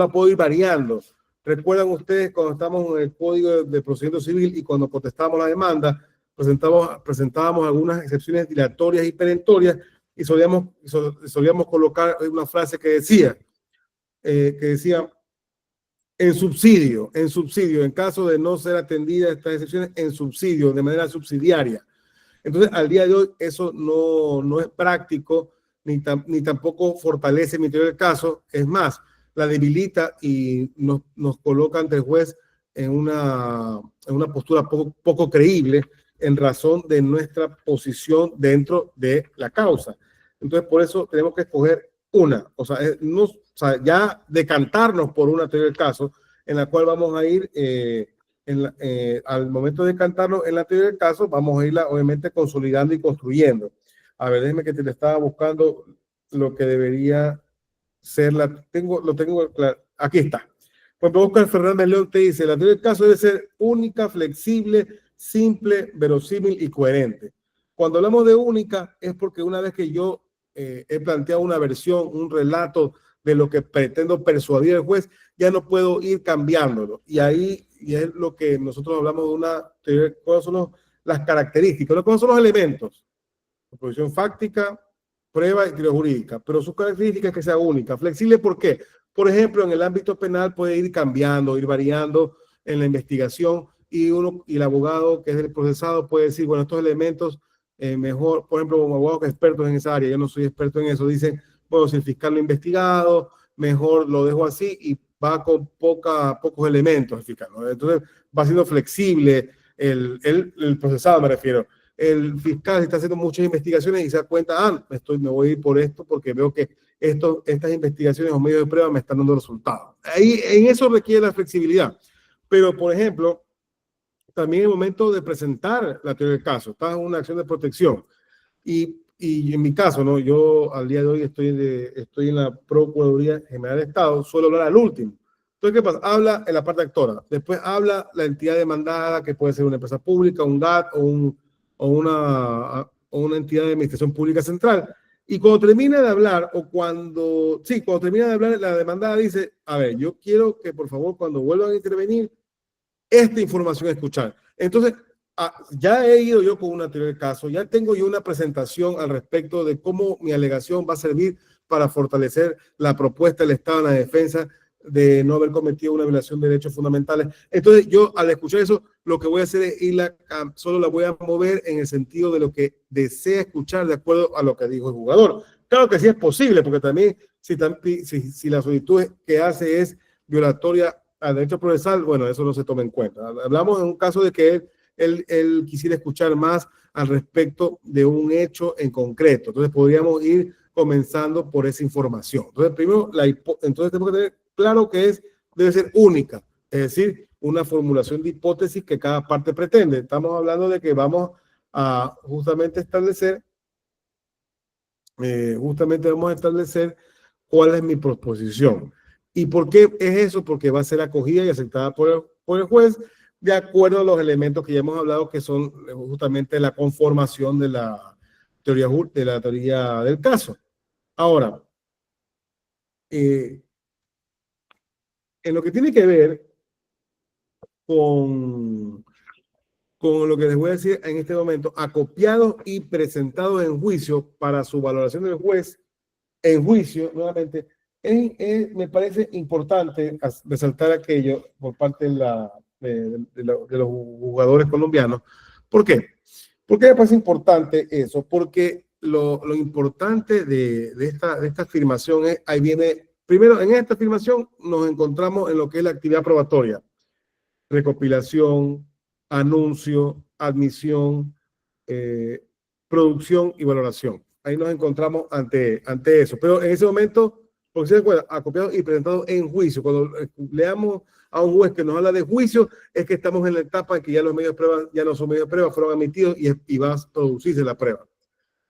puedo ir variando. ¿Recuerdan ustedes cuando estamos en el Código de Procedimiento Civil y cuando contestábamos la demanda, presentábamos algunas excepciones dilatorias y perentorias y solíamos colocar una frase que decía, en subsidio, en caso de no ser atendida estas excepciones, en subsidio, de manera subsidiaria. Entonces, al día de hoy, eso no es práctico, ni tampoco fortalece mi teoría del caso. Es más, la debilita y nos coloca ante el juez en una postura poco creíble en razón de nuestra posición dentro de la causa. Entonces, por eso tenemos que escoger una, o sea, ya decantarnos por una teoría del caso en la cual vamos a ir al momento de cantarlo en la teoría del caso, vamos a irla obviamente consolidando y construyendo. A ver, déjeme que te le estaba buscando lo que debería ser lo tengo claro. Aquí está. Pues Oscar Fernández León te dice, la teoría del caso debe ser única, flexible, simple, verosímil y coherente. Cuando hablamos de única es porque una vez que yo he planteado una versión, un relato de lo que pretendo persuadir al juez, ya no puedo ir cambiándolo. Y ahí y es lo que nosotros hablamos de una teoría, cuáles son las características, cuáles son los elementos. Posición fáctica, prueba y teoría jurídica, pero sus características es que sea única. Flexible, ¿por qué? Por ejemplo, en el ámbito penal puede ir cambiando, ir variando en la investigación y el abogado que es el procesado puede decir, bueno, estos elementos mejor, por ejemplo, como abogados expertos en esa área, yo no soy experto en eso, dicen, bueno, si el fiscal lo ha investigado, mejor lo dejo así y va con pocos elementos el fiscal, ¿no? Entonces va siendo flexible el procesado, me refiero. El fiscal está haciendo muchas investigaciones y se da cuenta, me voy a ir por esto porque veo que estas investigaciones o medios de prueba me están dando resultados. Ahí, en eso requiere la flexibilidad. Pero, por ejemplo, también en el momento de presentar la teoría del caso, está en una acción de protección. Y en mi caso, ¿no? Yo al día de hoy estoy en la Procuraduría General de Estado, suelo hablar al último. Entonces, ¿qué pasa? Habla en la parte actora, después habla la entidad demandada, que puede ser una empresa pública, un GAT o una entidad de administración pública central. Y cuando termina de hablar, cuando termina de hablar, la demandada dice, a ver, yo quiero que por favor cuando vuelvan a intervenir, esta información a escuchar. Entonces, ya he ido yo con una teoría de caso, ya tengo yo una presentación al respecto de cómo mi alegación va a servir para fortalecer la propuesta del Estado en la defensa de no haber cometido una violación de derechos fundamentales. Entonces, yo al escuchar eso, lo que voy a hacer es solo la voy a mover en el sentido de lo que desea escuchar de acuerdo a lo que dijo el jugador. Claro que sí es posible, porque también si la solicitud que hace es violatoria al derecho procesal, bueno, eso no se toma en cuenta. Hablamos en un caso de que él quisiera escuchar más al respecto de un hecho en concreto. Entonces podríamos ir comenzando por esa información. Entonces, primero, entonces tenemos que tener claro que debe ser única, es decir, una formulación de hipótesis que cada parte pretende. Estamos hablando de que vamos a justamente vamos a establecer cuál es mi proposición. ¿Y por qué es eso? Porque va a ser acogida y aceptada por el juez de acuerdo a los elementos que ya hemos hablado, que son justamente la conformación de la teoría del caso. Ahora, en lo que tiene que ver con con lo que les voy a decir en este momento, acopiados y presentados en juicio para su valoración del juez en juicio, nuevamente, me parece importante resaltar aquello por parte de los jugadores colombianos. ¿Por qué? ¿Por qué me parece importante eso? Porque lo importante de esta afirmación es, ahí viene, primero, en esta afirmación nos encontramos en lo que es la actividad probatoria, recopilación, anuncio, admisión, producción y valoración. Ahí nos encontramos ante eso. Pero en ese momento, porque se recuerda, acopiado y presentado en juicio. Cuando leamos a un juez que nos habla de juicio, es que estamos en la etapa en que ya los medios de prueba ya no son medios de prueba, fueron emitidos y va a producirse la prueba.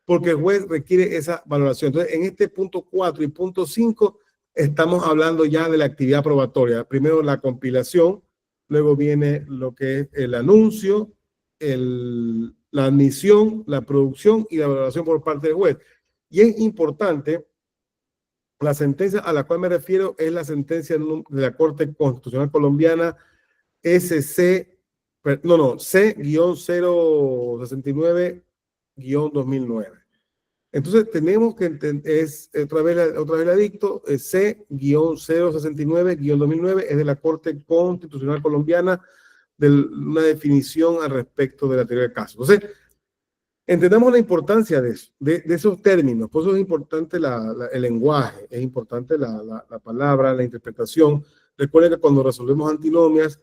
Porque el juez requiere esa valoración. Entonces, en este punto 4 y punto 5, estamos hablando ya de la actividad probatoria. Primero la compilación, luego viene lo que es el anuncio, la admisión, la producción y la valoración por parte del juez. Y es importante, la sentencia a la cual me refiero es la sentencia de la Corte Constitucional Colombiana C-069-2009. Entonces tenemos que entender, es otra vez la dicto, C-069-2009 es de la Corte Constitucional Colombiana, de una definición al respecto de la teoría del caso. Entonces, entendamos la importancia de eso, de esos términos. Por eso es importante el lenguaje, es importante la palabra, la interpretación. Recuerden que cuando resolvemos antinomias,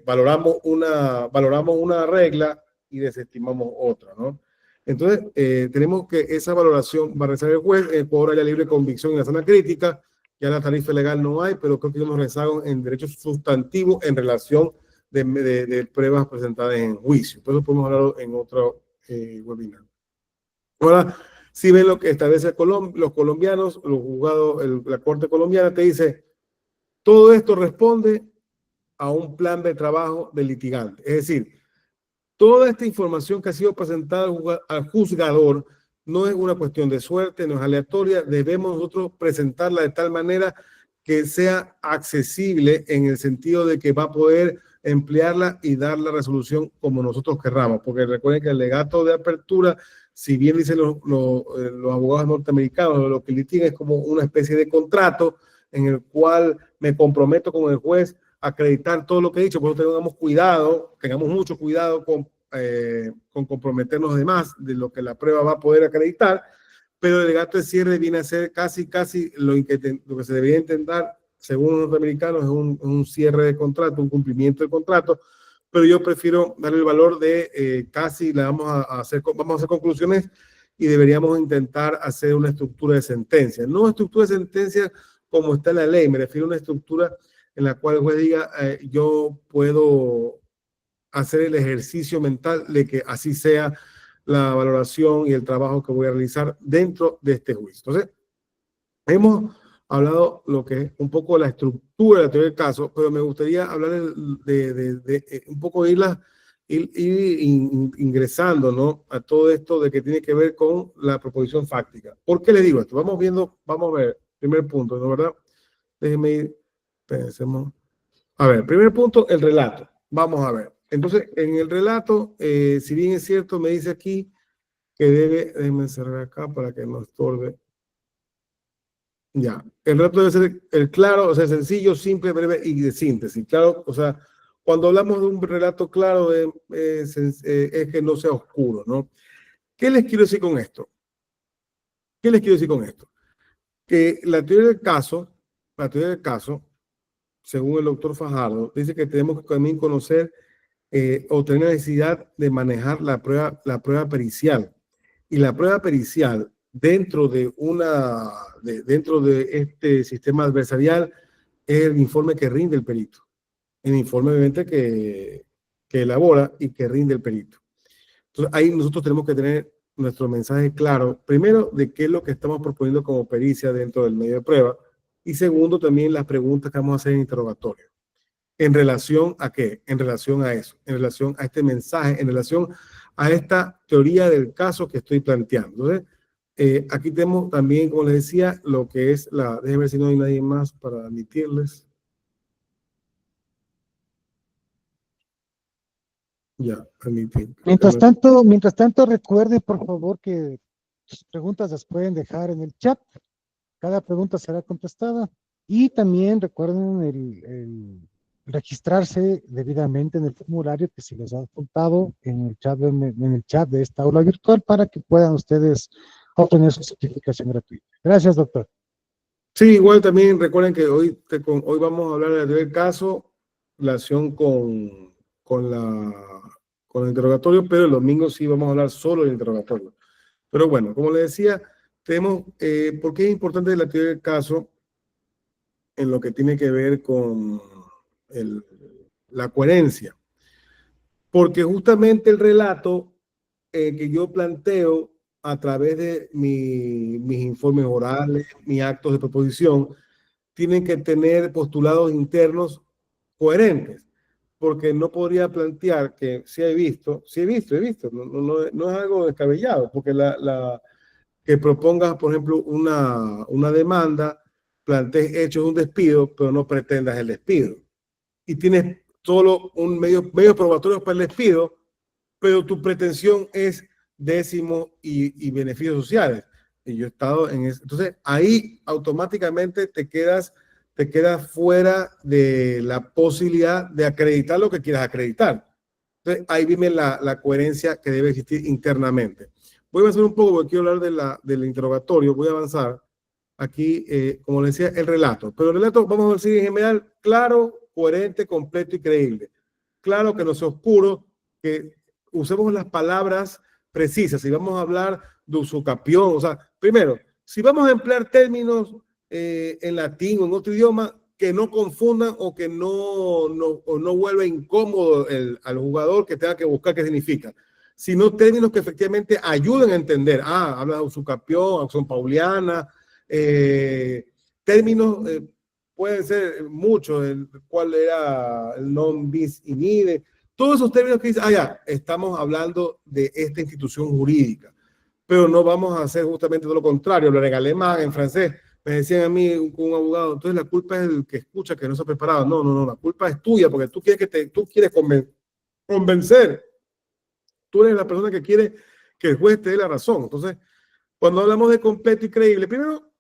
valoramos una regla y desestimamos otra, ¿no? Entonces, tenemos que esa valoración va a realizar el juez, por la libre convicción y la sana crítica. Ya la tarifa legal no hay, pero creo que nos rezagan en derechos sustantivos en relación de pruebas presentadas en juicio. Por eso podemos hablar en otro webinar. Ahora, si ven lo que establece los colombianos, los juzgados, la Corte colombiana te dice, todo esto responde a un plan de trabajo del litigante. Es decir, toda esta información que ha sido presentada al juzgador no es una cuestión de suerte, no es aleatoria, debemos nosotros presentarla de tal manera que sea accesible en el sentido de que va a poder emplearla y dar la resolución como nosotros querramos, porque recuerden que el legato de apertura, si bien dicen los abogados norteamericanos, lo que litigan es como una especie de contrato en el cual me comprometo con el juez a acreditar todo lo que he dicho, por eso tengamos mucho cuidado con comprometernos de más de lo que la prueba va a poder acreditar, pero el legato de cierre viene a ser casi lo que se debería intentar, según los norteamericanos, es un cierre de contrato, un cumplimiento de contrato, pero yo prefiero darle el valor de vamos a hacer conclusiones y deberíamos intentar hacer una estructura de sentencia. No una estructura de sentencia como está en la ley, me refiero a una estructura en la cual el juez diga, yo puedo hacer el ejercicio mental de que así sea la valoración y el trabajo que voy a realizar dentro de este juicio. Entonces, hemos hablado lo que es un poco de la estructura de la teoría del caso, pero me gustaría hablar de un poco de ir ingresando, ¿no?, a todo esto de que tiene que ver con la proposición fáctica. ¿Por qué le digo esto? Vamos a ver, primer punto, ¿no, verdad? Déjenme ir, pensemos. A ver, primer punto, el relato. Vamos a ver. Entonces, en el relato, si bien es cierto, me dice aquí que déjenme cerrar acá para que no estorbe. Ya, el relato debe ser el claro, o sea, sencillo, simple, breve y de síntesis. Claro, o sea, cuando hablamos de un relato claro, es que no sea oscuro, ¿no? ¿Qué les quiero decir con esto? ¿Qué les quiero decir con esto? Que la teoría del caso, según el doctor Fajardo, dice que tenemos que también conocer o tener necesidad de manejar la prueba pericial. Y la prueba pericial dentro de este sistema adversarial es el informe que rinde el perito. El informe obviamente que elabora y que rinde el perito. Entonces ahí nosotros tenemos que tener nuestro mensaje claro, primero, de qué es lo que estamos proponiendo como pericia dentro del medio de prueba, y segundo, también las preguntas que vamos a hacer en interrogatorio. ¿En relación a qué? En relación a eso, en relación a este mensaje, en relación a esta teoría del caso que estoy planteando. Entonces, aquí tenemos también, como les decía, lo que es déjenme ver si no hay nadie más para admitirles. Ya, permíteme. Mientras tanto, recuerde, por favor, que sus preguntas las pueden dejar en el chat. Cada pregunta será contestada. Y también recuerden el registrarse debidamente en el formulario que se les ha apuntado en el chat de esta aula virtual para que puedan ustedes obtener su certificación gratuita. Gracias, doctor. Sí, igual también recuerden que hoy vamos a hablar del caso, relación con con el interrogatorio, pero el domingo sí vamos a hablar solo del interrogatorio. Pero bueno, como le decía, ¿por qué es importante la teoría del caso en lo que tiene que ver con el- la coherencia? Porque justamente el relato que yo planteo a través de mis informes orales, mis actos de proposición, tienen que tener postulados internos coherentes, porque no podría plantear que he visto, no es algo descabellado, porque que propongas, por ejemplo, una demanda, plantees hechos de un despido, pero no pretendas el despido. Y tienes solo medios probatorios para el despido, pero tu pretensión es décimo y beneficios sociales. Y yo he estado en eso. Entonces, ahí automáticamente te quedas fuera de la posibilidad de acreditar lo que quieras acreditar. Entonces, ahí viene la coherencia que debe existir internamente. Voy a avanzar un poco porque quiero hablar del interrogatorio. Voy a avanzar aquí, como les decía, el relato. Pero el relato, vamos a decir en general, claro, coherente, completo y creíble. Claro, que no sea oscuro, que usemos las palabras precisas. Si vamos a hablar de usucapión, o sea, primero, si vamos a emplear términos en latín o en otro idioma, que no confundan o que no vuelva incómodo al jugador que tenga que buscar qué significa, sino términos que efectivamente ayuden a entender. Ah, habla de usucapión, acción pauliana, términos, pueden ser muchos, cuál era el non bis in idem, todos esos términos que dicen, ya, estamos hablando de esta institución jurídica, pero no vamos a hacer justamente todo lo contrario, hablar en alemán, en francés. Me decían a mí un abogado, entonces la culpa es el que escucha, que no se ha preparado. No, la culpa es tuya, porque tú quieres convencer. Tú eres la persona que quiere que el juez te dé la razón. Entonces, cuando hablamos de completo y creíble, primero,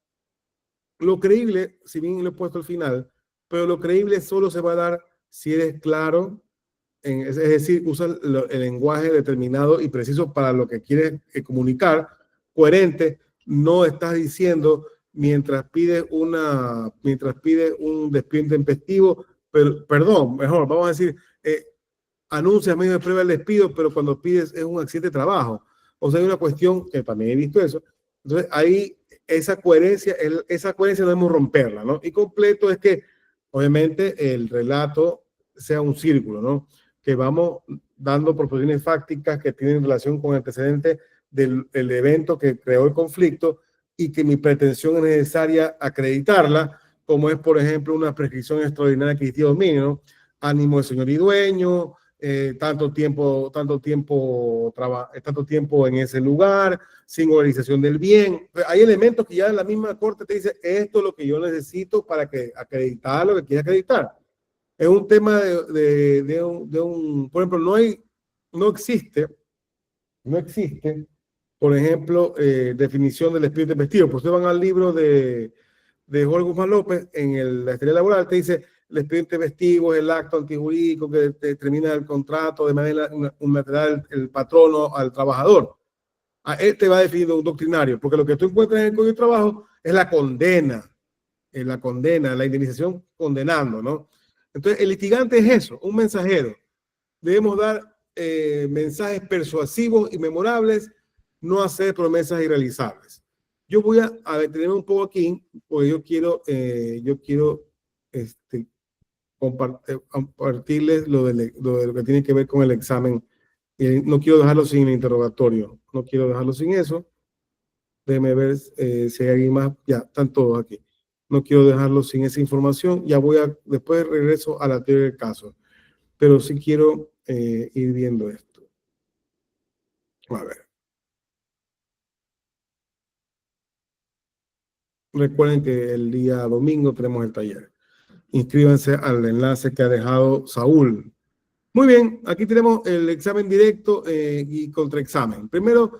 lo creíble, si bien lo he puesto al final, pero lo creíble solo se va a dar si eres claro, es decir, usa el lenguaje determinado y preciso para lo que quieres comunicar, coherente, no estás diciendo mientras pides un despido intempestivo, pero, perdón, mejor, vamos a decir, anuncias medio de prueba el despido, pero cuando pides es un accidente de trabajo. O sea, hay una cuestión, que también he visto eso. Entonces, ahí esa coherencia debemos romperla, ¿no? Y completo es que, obviamente, el relato sea un círculo, ¿no? Que vamos dando proposiciones fácticas que tienen relación con el antecedente del evento que creó el conflicto y que mi pretensión es necesaria acreditarla, como es, por ejemplo, una prescripción extraordinaria que existía dominio, ¿no? Ánimo de señor y dueño, tanto tiempo en ese lugar, sin organización del bien. Hay elementos que ya en la misma corte te dice, esto es lo que yo necesito para acreditar lo que quieres acreditar. Es un tema por ejemplo, no existe, por ejemplo, definición del espíritu investido. Pues ustedes van al libro de Jorge Guzmán López, la historia laboral, te dice el expediente vestivo es el acto antijurídico que determina el contrato de manera unilateral el patrono al trabajador. A él te va a definir un doctrinario, porque lo que tú encuentras en el Código de Trabajo es la indemnización condenando, ¿no? Entonces, el litigante es eso, un mensajero. Debemos dar mensajes persuasivos y memorables, no hacer promesas irrealizables. Yo voy a detenerme un poco aquí, porque yo quiero compartirles lo de lo que tiene que ver con el examen. No quiero dejarlo sin el interrogatorio, no quiero dejarlo sin eso. Déjeme ver si hay alguien más. Ya, están todos aquí. No quiero dejarlo sin esa información. Después regreso a la teoría del caso. Pero sí quiero ir viendo esto. A ver. Recuerden que el día domingo tenemos el taller. Inscríbanse al enlace que ha dejado Saúl Muy bien, aquí tenemos el examen directo y contraexamen. Primero,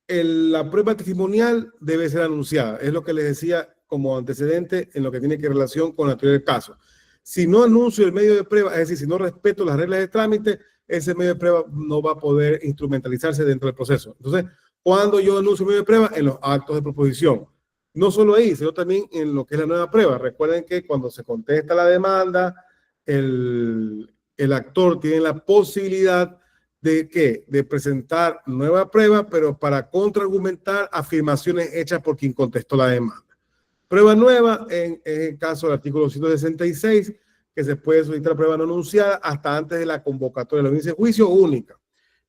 la prueba testimonial debe ser anunciada. Es lo que les decía como antecedente en lo que tiene que relación con la teoría del caso. Si no anuncio el medio de prueba, es decir, si no respeto las reglas de trámite, ese medio de prueba no va a poder instrumentalizarse dentro del proceso. Entonces, cuando yo anuncio el medio de prueba, en los actos de proposición. No solo ahí, sino también en lo que es la nueva prueba. Recuerden que cuando se contesta la demanda, el actor tiene la posibilidad de ¿qué? De presentar nueva prueba, pero para contraargumentar afirmaciones hechas por quien contestó la demanda. Prueba nueva en el caso del artículo 166, que se puede solicitar prueba no anunciada hasta antes de la convocatoria de la audiencia de juicio única.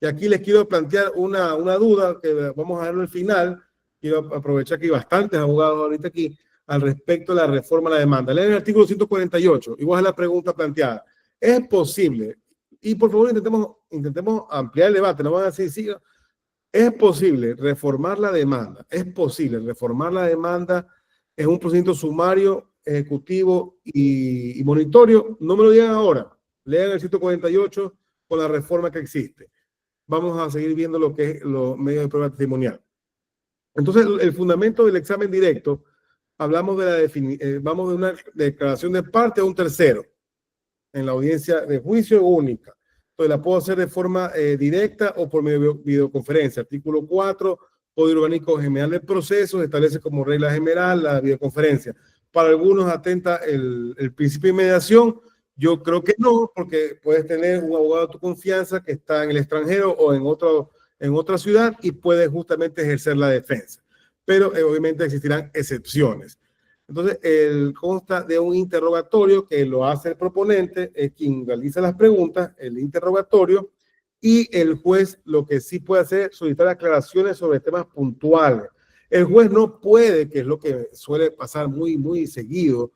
Y aquí les quiero plantear una duda que vamos a ver al final. Quiero aprovechar que hay bastantes abogados ahorita aquí al respecto de la reforma a la demanda. Lean el artículo 148, igual es la pregunta planteada. ¿Es posible? Y por favor intentemos ampliar el debate, no van a decir, sí, es posible reformar la demanda, es posible reformar la demanda en un procedimiento sumario, ejecutivo y monitorio. No me lo digan ahora, lean el 148 con la reforma que existe. Vamos a seguir viendo lo que es los medios de prueba testimonial. Entonces, el fundamento del examen directo, hablamos de vamos de una declaración de parte a un tercero en la audiencia de juicio única. Entonces, la puedo hacer de forma directa o por medio de videoconferencia. Artículo 4, Código Orgánico General del Proceso, establece como regla general la videoconferencia. Para algunos atenta el principio de mediación. Yo creo que no, porque puedes tener un abogado de tu confianza que está en el extranjero o en otra ciudad y puede justamente ejercer la defensa. Pero obviamente existirán excepciones. Entonces, consta de un interrogatorio que lo hace el proponente, es quien realiza las preguntas, el interrogatorio, y el juez lo que sí puede hacer es solicitar aclaraciones sobre temas puntuales. El juez no puede, que es lo que suele pasar muy seguido,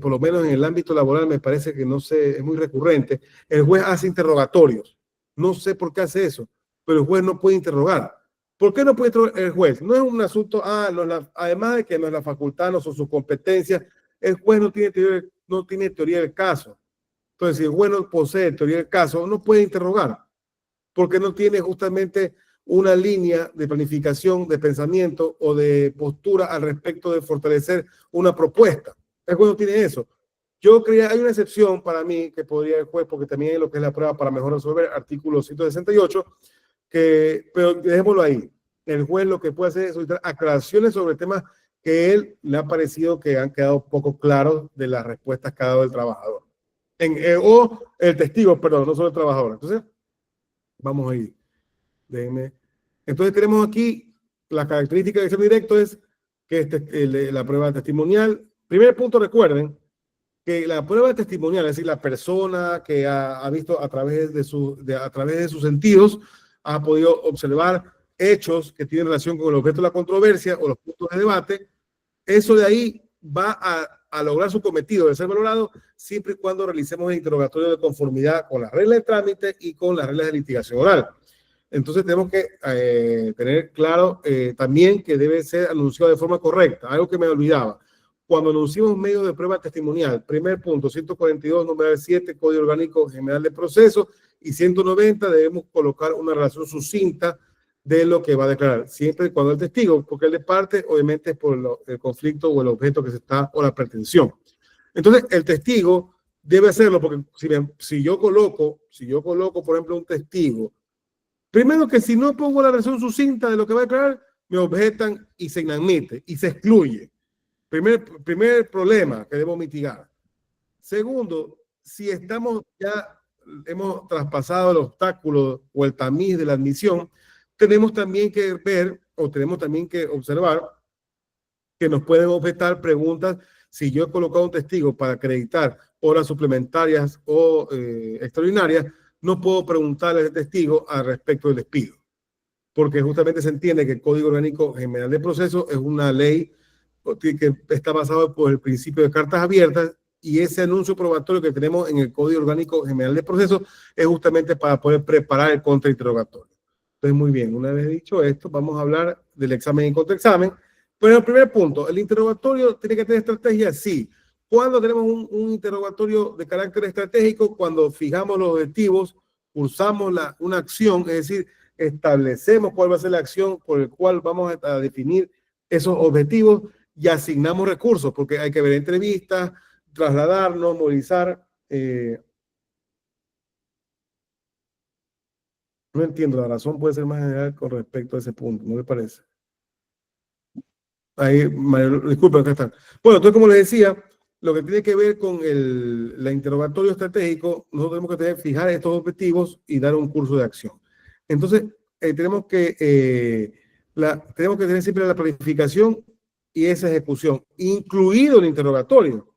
por lo menos en el ámbito laboral me parece que no sé, es muy recurrente, el juez hace interrogatorios. No sé por qué hace eso, pero el juez no puede interrogar. ¿Por qué no puede interrogar el juez? No es un asunto, además de que no es la facultad, no son sus competencias, el juez no tiene teoría del caso. Entonces, si el juez no posee teoría del caso, no puede interrogar, porque no tiene justamente una línea de planificación, de pensamiento o de postura al respecto de fortalecer una propuesta. El juez no tiene eso. Yo creía, hay una excepción para mí que podría el juez, porque también es lo que es la prueba para mejor resolver, artículo 168, pero dejémoslo ahí. El juez lo que puede hacer es solicitar aclaraciones sobre temas que él le ha parecido que han quedado poco claros de las respuestas que ha dado el trabajador. O el testigo, perdón, no solo el trabajador. Entonces, vamos a ir. Déjenme. Entonces tenemos aquí la característica del examen directo es que la prueba testimonial. Primer punto, recuerden que la prueba testimonial, es decir, la persona que ha visto a través de sus sentidos, ha podido observar hechos que tienen relación con el objeto de la controversia o los puntos de debate, eso de ahí va a lograr su cometido de ser valorado siempre y cuando realicemos el interrogatorio de conformidad con las reglas de trámite y con las reglas de litigación oral. Entonces tenemos que tener claro también que debe ser anunciado de forma correcta, algo que me olvidaba. Cuando anunciamos medio de prueba testimonial, primer punto, 142, numeral 7, Código Orgánico General de Proceso, y 190, debemos colocar una relación sucinta de lo que va a declarar, siempre cuando el testigo, porque el de parte, obviamente, es por el conflicto o el objeto que se está, o la pretensión. Entonces, el testigo debe hacerlo, porque si yo coloco, por ejemplo, un testigo, primero que si no pongo la relación sucinta de lo que va a declarar, me objetan y se inadmite y se excluye. Primer problema que debemos mitigar. Segundo, si hemos traspasado el obstáculo o el tamiz de la admisión, tenemos también que ver o tenemos también que observar que nos pueden objetar preguntas. Si yo he colocado un testigo para acreditar horas suplementarias o extraordinarias, no puedo preguntarle al testigo al respecto del despido, porque justamente se entiende que el Código Orgánico General de Proceso es una ley que está basado por el principio de cartas abiertas, y ese anuncio probatorio que tenemos en el Código Orgánico General de Proceso es justamente para poder preparar el contrainterrogatorio. Entonces, muy bien, una vez dicho esto, vamos a hablar del examen y contraexamen. Pero el primer punto, ¿el interrogatorio tiene que tener estrategia? Sí. ¿Cuándo tenemos un interrogatorio de carácter estratégico? Cuando fijamos los objetivos, cursamos una acción, es decir, establecemos cuál va a ser la acción por la cual vamos a definir esos objetivos y asignamos recursos, porque hay que ver entrevistas, trasladarnos, movilizar. No entiendo, la razón puede ser más general con respecto a ese punto, ¿no le parece? Ahí, disculpen, acá están. Bueno, entonces, como les decía, lo que tiene que ver con el interrogatorio estratégico, nosotros tenemos que fijar estos objetivos y dar un curso de acción. Entonces, tenemos que tener siempre la planificación y esa ejecución, incluido el interrogatorio,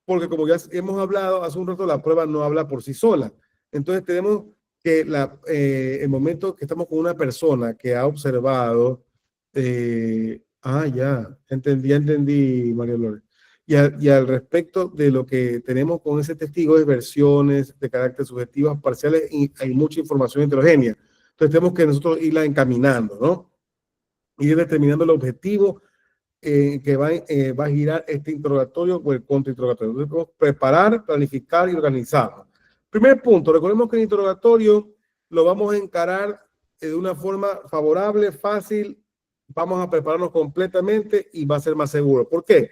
porque como ya hemos hablado hace un rato, la prueba no habla por sí sola. Entonces, tenemos que el momento que estamos con una persona que ha observado, ya entendí, María Lore. Y al respecto de lo que tenemos con ese testigo es versiones de carácter subjetivas parciales y hay mucha información heterogénea. Entonces tenemos que nosotros irla encaminando, ¿no? Ir determinando el objetivo que va a girar este interrogatorio o el contrainterrogatorio. Entonces podemos preparar, planificar y organizar. Primer punto, recordemos que el interrogatorio lo vamos a encarar de una forma favorable, fácil, vamos a prepararnos completamente y va a ser más seguro. ¿Por qué?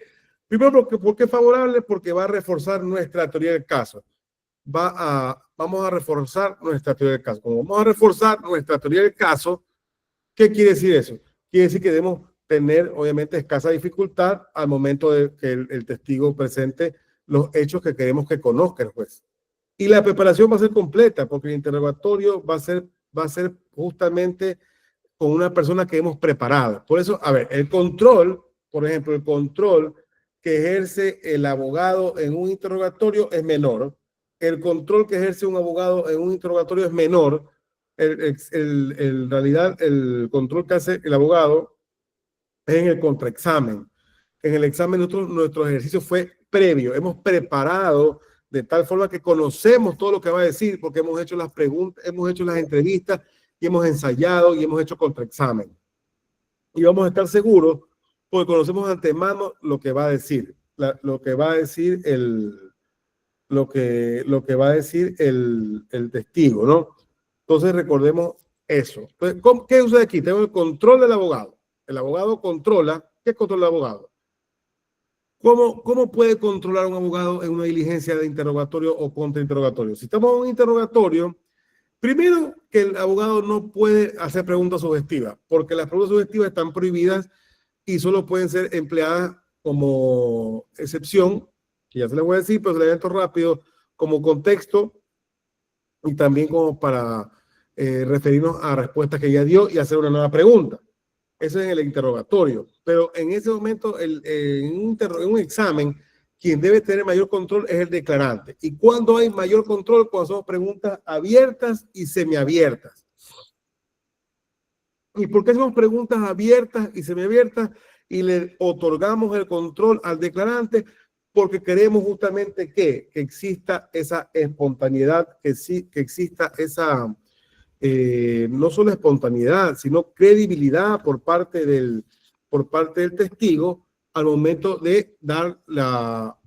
Primero, ¿por qué favorable? Porque va a reforzar nuestra teoría del caso. Vamos a reforzar nuestra teoría del caso. Como vamos a reforzar nuestra teoría del caso, ¿qué quiere decir eso? Quiere decir que debemos tener, obviamente, escasa dificultad al momento de que el testigo presente los hechos que queremos que conozca el juez. Y la preparación va a ser completa, porque el interrogatorio va a ser justamente con una persona que hemos preparado. Por eso, a ver, el control, por ejemplo, el control que ejerce el abogado en un interrogatorio es menor. El control que ejerce un abogado en un interrogatorio es menor. En realidad, el control que hace el abogado es en el contraexamen. En el examen nuestro ejercicio fue previo. Hemos preparado de tal forma que conocemos todo lo que va a decir porque hemos hecho las preguntas, hemos hecho las entrevistas y hemos ensayado y hemos hecho contraexamen. Y vamos a estar seguros porque conocemos de antemano lo que va a decir, lo que va a decir lo que va a decir el testigo, ¿no? Entonces recordemos eso. Entonces, ¿qué usa aquí? Tengo el control del abogado. El abogado controla. ¿Qué controla el abogado? ¿Cómo puede controlar un abogado en una diligencia de interrogatorio o contrainterrogatorio? Si estamos en un interrogatorio, primero que el abogado no puede hacer preguntas sugestivas, porque las preguntas sugestivas están prohibidas y solo pueden ser empleadas como excepción, que ya se les voy a decir, pero se les evento rápido, como contexto y también como para referirnos a respuestas que ya dio y hacer una nueva pregunta. Eso es en el interrogatorio. Pero en ese momento, en un examen, quien debe tener mayor control es el declarante. ¿Y cuándo hay mayor control? Cuando son preguntas abiertas y semiabiertas. ¿Y por qué hacemos preguntas abiertas y semiabiertas y le otorgamos el control al declarante? Porque queremos justamente que exista esa espontaneidad, que exista esa, no solo espontaneidad, sino credibilidad por parte del testigo al momento de dar la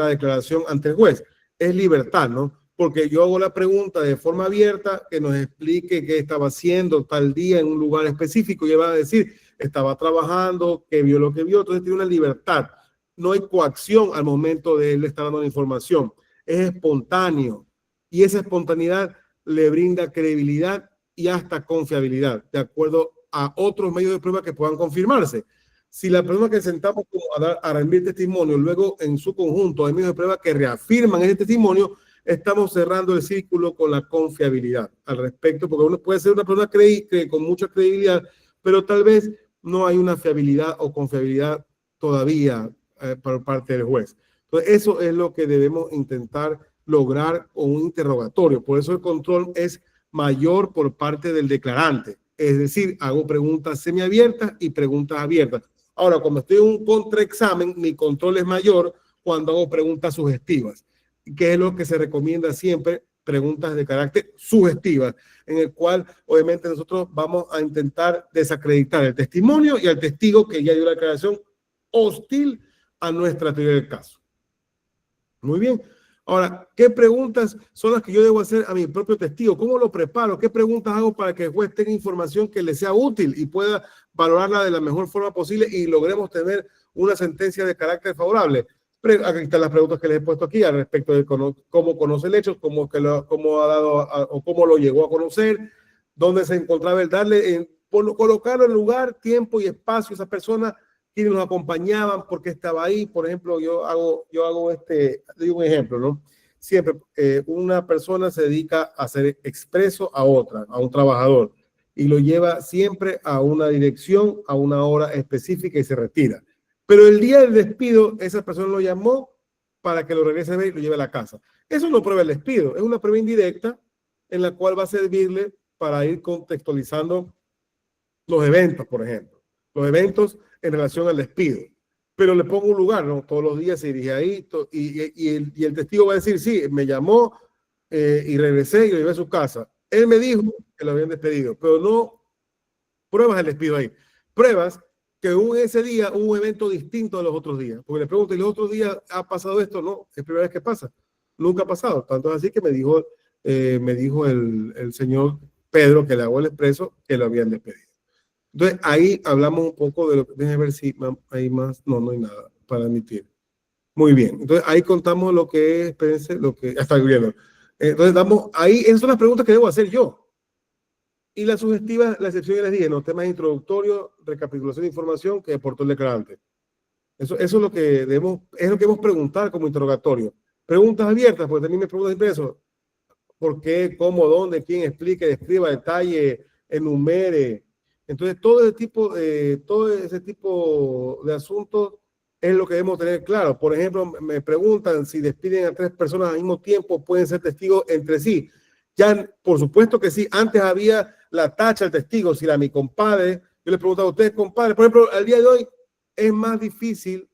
declaración ante el juez. Es libertad, ¿no? Porque yo hago la pregunta de forma abierta, que nos explique qué estaba haciendo tal día en un lugar específico y él va a decir, estaba trabajando, que vio lo que vio, entonces tiene una libertad. No hay coacción al momento de él estar dando la información. Es espontáneo y esa espontaneidad le brinda credibilidad y hasta confiabilidad, de acuerdo a otros medios de prueba que puedan confirmarse. Si la persona que sentamos a rendir testimonio, luego en su conjunto hay medios de prueba que reafirman ese testimonio, estamos cerrando el círculo con la confiabilidad al respecto, porque uno puede ser una persona con mucha credibilidad, pero tal vez no hay una fiabilidad o confiabilidad todavía por parte del juez. Entonces, eso es lo que debemos intentar lograr con un interrogatorio. Por eso el control es mayor por parte del declarante. Es decir, hago preguntas semiabiertas y preguntas abiertas. Ahora, cuando estoy en un contraexamen, mi control es mayor cuando hago preguntas sugestivas, que es lo que se recomienda siempre, preguntas de carácter sugestivas, en el cual obviamente nosotros vamos a intentar desacreditar el testimonio y al testigo que ya dio la declaración hostil a nuestra teoría del caso. Muy bien. Ahora, ¿qué preguntas son las que yo debo hacer a mi propio testigo? ¿Cómo lo preparo? ¿Qué preguntas hago para que el juez tenga información que le sea útil y pueda valorarla de la mejor forma posible y logremos tener una sentencia de carácter favorable? Aquí están las preguntas que les he puesto aquí al respecto de cómo conoce el hecho, cómo ha dado o cómo lo llegó a conocer, dónde se encontraba el darle, colocarlo en lugar, tiempo y espacio a esa persona, quienes nos acompañaban, porque estaba ahí. Por ejemplo, yo hago digo un ejemplo, ¿no? Siempre una persona se dedica a hacer expreso a otra, a un trabajador, y lo lleva siempre a una dirección, a una hora específica y se retira. Pero el día del despido, esa persona lo llamó para que lo regrese a ver y lo lleve a la casa. Eso no prueba el despido, es una prueba indirecta en la cual va a servirle para ir contextualizando los eventos, por ejemplo. Los eventos en relación al despido. Pero le pongo un lugar, ¿no? Todos los días se dirige ahí y el testigo va a decir, sí, me llamó y regresé y lo llevé a su casa. Él me dijo que lo habían despedido, pero no pruebas el despido ahí. Pruebas que ese día hubo un evento distinto a los otros días. Porque le pregunto, ¿y los otros días ha pasado esto? No, es la primera vez que pasa. Nunca ha pasado. Tanto es así que me dijo el señor Pedro, que le hago el expreso, que lo habían despedido. Entonces, ahí hablamos un poco de lo que, déjenme ver si hay más, no hay nada para admitir. Muy bien, entonces ahí contamos lo que es, espérense, lo que, ya está viendo. Entonces, esas son las preguntas que debo hacer yo. Y la sugestiva, la excepción ya les dije, ¿no? Temas introductorios, recapitulación de información que aportó el declarante. Eso es lo que debemos preguntar como interrogatorio. Preguntas abiertas, porque también me preguntan siempre eso. ¿Por qué? ¿Cómo? ¿Dónde? ¿Quién? Explique, describa, detalle, enumere. Entonces, todo ese tipo de asuntos es lo que debemos tener claro. Por ejemplo, me preguntan si despiden a 3 personas al mismo tiempo, pueden ser testigos entre sí. Ya, por supuesto que sí. Antes había la tacha del testigo. Si era mi compadre, yo le preguntaba a ustedes, compadre. Por ejemplo, al día de hoy es más difícil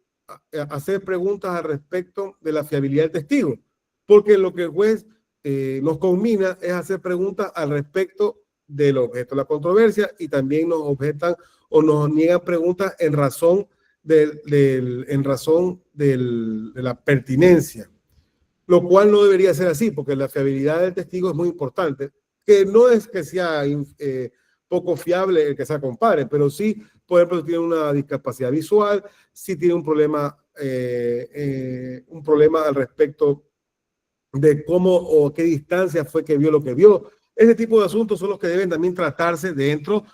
hacer preguntas al respecto de la fiabilidad del testigo, porque lo que el juez nos conmina es hacer preguntas al respecto del objeto de la controversia y también nos objetan o nos niegan preguntas en razón de la pertinencia, lo cual no debería ser así, porque la fiabilidad del testigo es muy importante, que no es que sea poco fiable el que sea compadre, pero sí, por ejemplo, si tiene una discapacidad visual, si tiene un problema al respecto de cómo o qué distancia fue que vio lo que vio. Ese tipo de asuntos son los que deben también tratarse dentro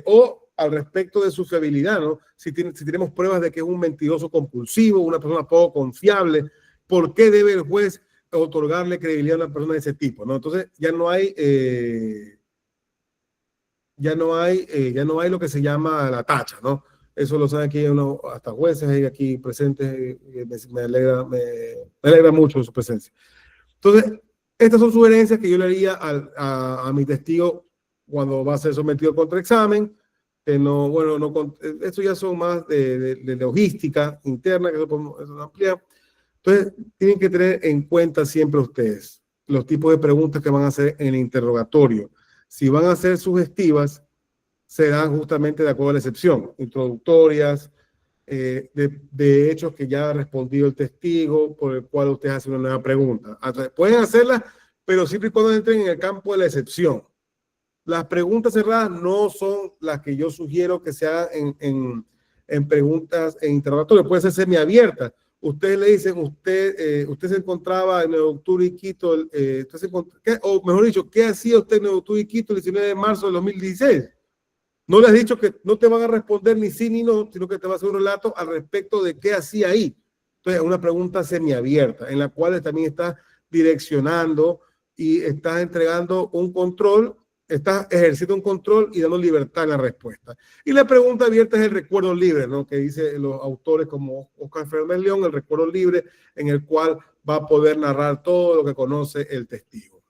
o al respecto de su fiabilidad, ¿no? Si tenemos pruebas de que es un mentiroso compulsivo, una persona poco confiable, ¿por qué debe el juez otorgarle credibilidad a una persona de ese tipo, ¿no? Entonces ya no hay lo que se llama la tacha, ¿no? Eso lo saben aquí hasta jueces hay aquí presentes. Me alegra mucho su presencia. Entonces, estas son sugerencias que yo le haría a mi testigo cuando va a ser sometido contra examen. Que no, bueno, esto ya son más de logística interna, que eso podemos ampliar. Entonces, tienen que tener en cuenta siempre ustedes los tipos de preguntas que van a hacer en el interrogatorio. Si van a ser sugestivas, serán justamente de acuerdo a la excepción, introductorias, de hechos que ya ha respondido el testigo, por el cual usted hace una nueva pregunta. Pueden hacerlas, pero siempre y cuando entren en el campo de la excepción. Las preguntas cerradas no son las que yo sugiero que se hagan en preguntas en interrogatorio. Puede ser semiabiertas. Ustedes le dicen, usted se encontraba en Nuevo Octubre y Quito, o mejor dicho, ¿qué hacía usted en Nuevo Octubre y Quito el 19 de marzo de 2016? No le has dicho que no te van a responder ni sí ni no, sino que te va a hacer un relato al respecto de qué hacía ahí. Entonces, es una pregunta semiabierta, en la cual también estás direccionando y estás entregando un control, estás ejerciendo un control y dando libertad en la respuesta. Y la pregunta abierta es el recuerdo libre, ¿no? Que dice los autores como Oscar Fernández León, el recuerdo libre, en el cual va a poder narrar todo lo que conoce el testigo.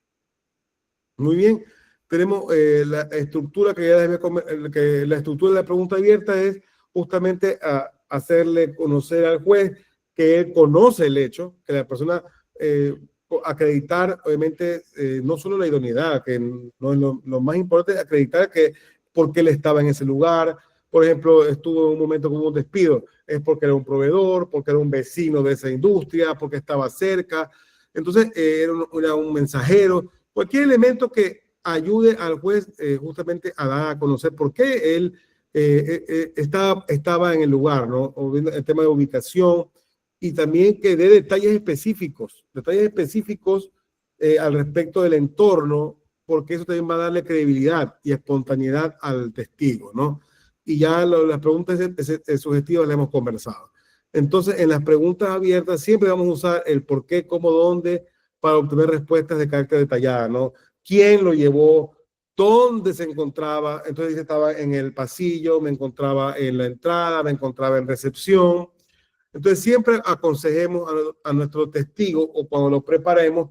Muy bien. Tenemos la estructura que ya la estructura de la pregunta abierta es justamente hacerle conocer al juez que él conoce el hecho, que la persona acreditar, obviamente, no solo la idoneidad, que no es lo más importante, acreditar que por qué él estaba en ese lugar, por ejemplo, estuvo en un momento como un despido, es porque era un proveedor, porque era un vecino de esa industria, porque estaba cerca. Entonces, era un mensajero, cualquier elemento que ayude al juez justamente a dar a conocer por qué él estaba en el lugar, ¿no? O el tema de ubicación, y también que dé detalles específicos al respecto del entorno, porque eso también va a darle credibilidad y espontaneidad al testigo, ¿no? Y ya las preguntas sugestivas las hemos conversado. Entonces, en las preguntas abiertas siempre vamos a usar el por qué, cómo, dónde, para obtener respuestas de carácter detallada, ¿no? ¿Quién lo llevó? ¿Dónde se encontraba? Entonces dice, estaba en el pasillo, me encontraba en la entrada, me encontraba en recepción. Entonces siempre aconsejemos a nuestro testigo o cuando lo preparemos,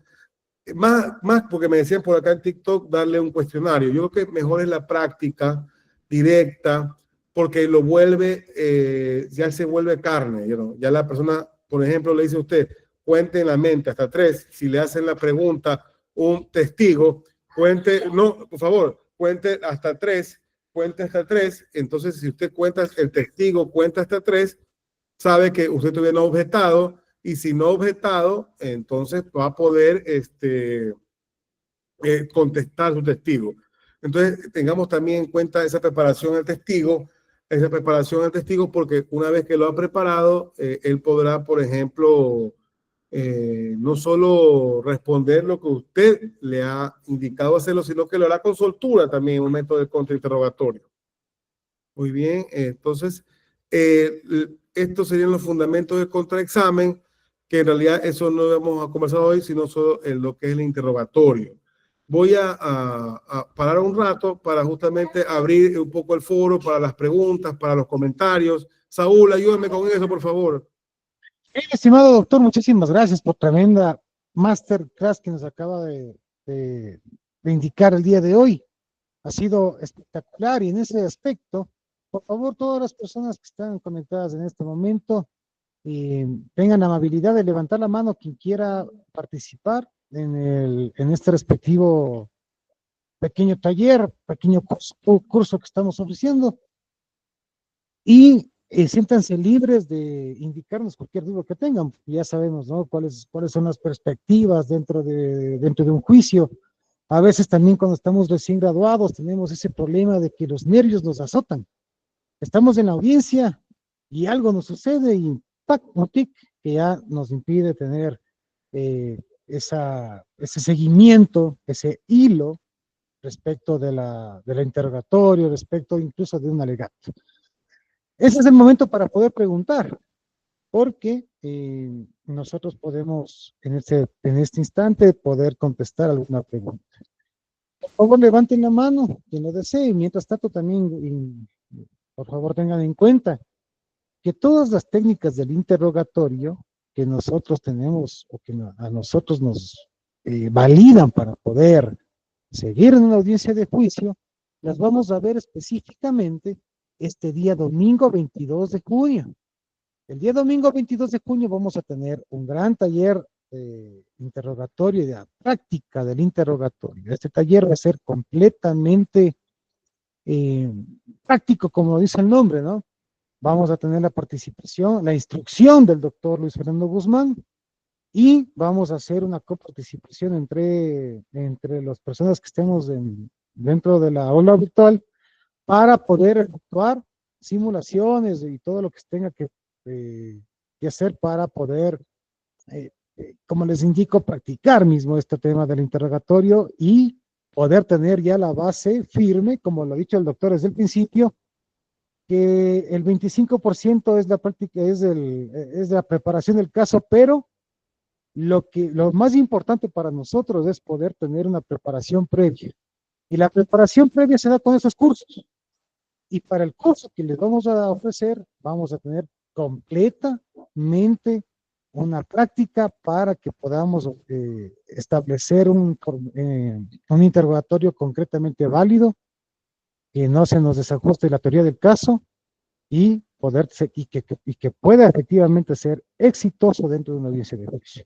más porque me decían por acá en TikTok darle un cuestionario. Yo creo que mejor es la práctica directa porque lo vuelve, ya se vuelve carne. Ya la persona, por ejemplo, le dice a usted, cuente en la mente hasta 3. Si le hacen la pregunta un testigo, cuente, no, por favor, cuente hasta 3, cuente hasta 3. Entonces, si usted cuenta, el testigo cuenta hasta 3, sabe que usted todavía no ha objetado, y si no ha objetado, entonces va a poder contestar su testigo. Entonces, tengamos también en cuenta esa preparación al testigo, porque una vez que lo ha preparado, él podrá, por ejemplo, no solo responder lo que usted le ha indicado hacerlo, sino que lo hará con soltura también en un método de contrainterrogatorio. Muy bien, entonces, estos serían los fundamentos del contraexamen, que en realidad eso no hemos conversado hoy, sino solo en lo que es el interrogatorio. Voy a parar un rato para justamente abrir un poco el foro para las preguntas, para los comentarios. Saúl, ayúdame con eso, por favor. Estimado doctor, muchísimas gracias por tremenda masterclass que nos acaba de indicar el día de hoy. Ha sido espectacular y en ese aspecto, por favor, todas las personas que están conectadas en este momento, tengan amabilidad de levantar la mano quien quiera participar en este respectivo pequeño taller, pequeño curso que estamos ofreciendo y siéntanse libres de indicarnos cualquier duda que tengan. Ya sabemos, ¿no? Cuáles son las perspectivas dentro de un juicio. A veces también cuando estamos recién graduados tenemos ese problema de que los nervios nos azotan. Estamos en la audiencia y algo nos sucede y ¡tac! Un tic que ya nos impide tener ese seguimiento, ese hilo respecto del interrogatorio, respecto incluso de un alegato. Ese es el momento para poder preguntar, porque nosotros podemos en este instante poder contestar alguna pregunta. Por favor, levanten la mano quien lo desee. Mientras tanto, también, por favor, tengan en cuenta que todas las técnicas del interrogatorio que nosotros tenemos o que a nosotros nos validan para poder seguir en una audiencia de juicio, las vamos a ver específicamente este día domingo 22 de junio. El día domingo 22 de junio vamos a tener un gran taller de interrogatorio y de práctica del interrogatorio. Este taller va a ser completamente práctico, como dice el nombre, ¿no? Vamos a tener la participación, la instrucción del doctor Luis Fernando Guzmán y vamos a hacer una coparticipación entre las personas que estemos dentro de la aula virtual para poder efectuar simulaciones y todo lo que tenga que hacer para poder, como les indico, practicar mismo este tema del interrogatorio y poder tener ya la base firme, como lo ha dicho el doctor desde el principio, que el 25% es la práctica, es la preparación del caso, pero lo más importante para nosotros es poder tener una preparación previa. Y la preparación previa se da con esos cursos. Y para el curso que les vamos a ofrecer, vamos a tener completamente una práctica para que podamos establecer un interrogatorio concretamente válido, que no se nos desajuste la teoría del caso y que pueda efectivamente ser exitoso dentro de una audiencia de juicio.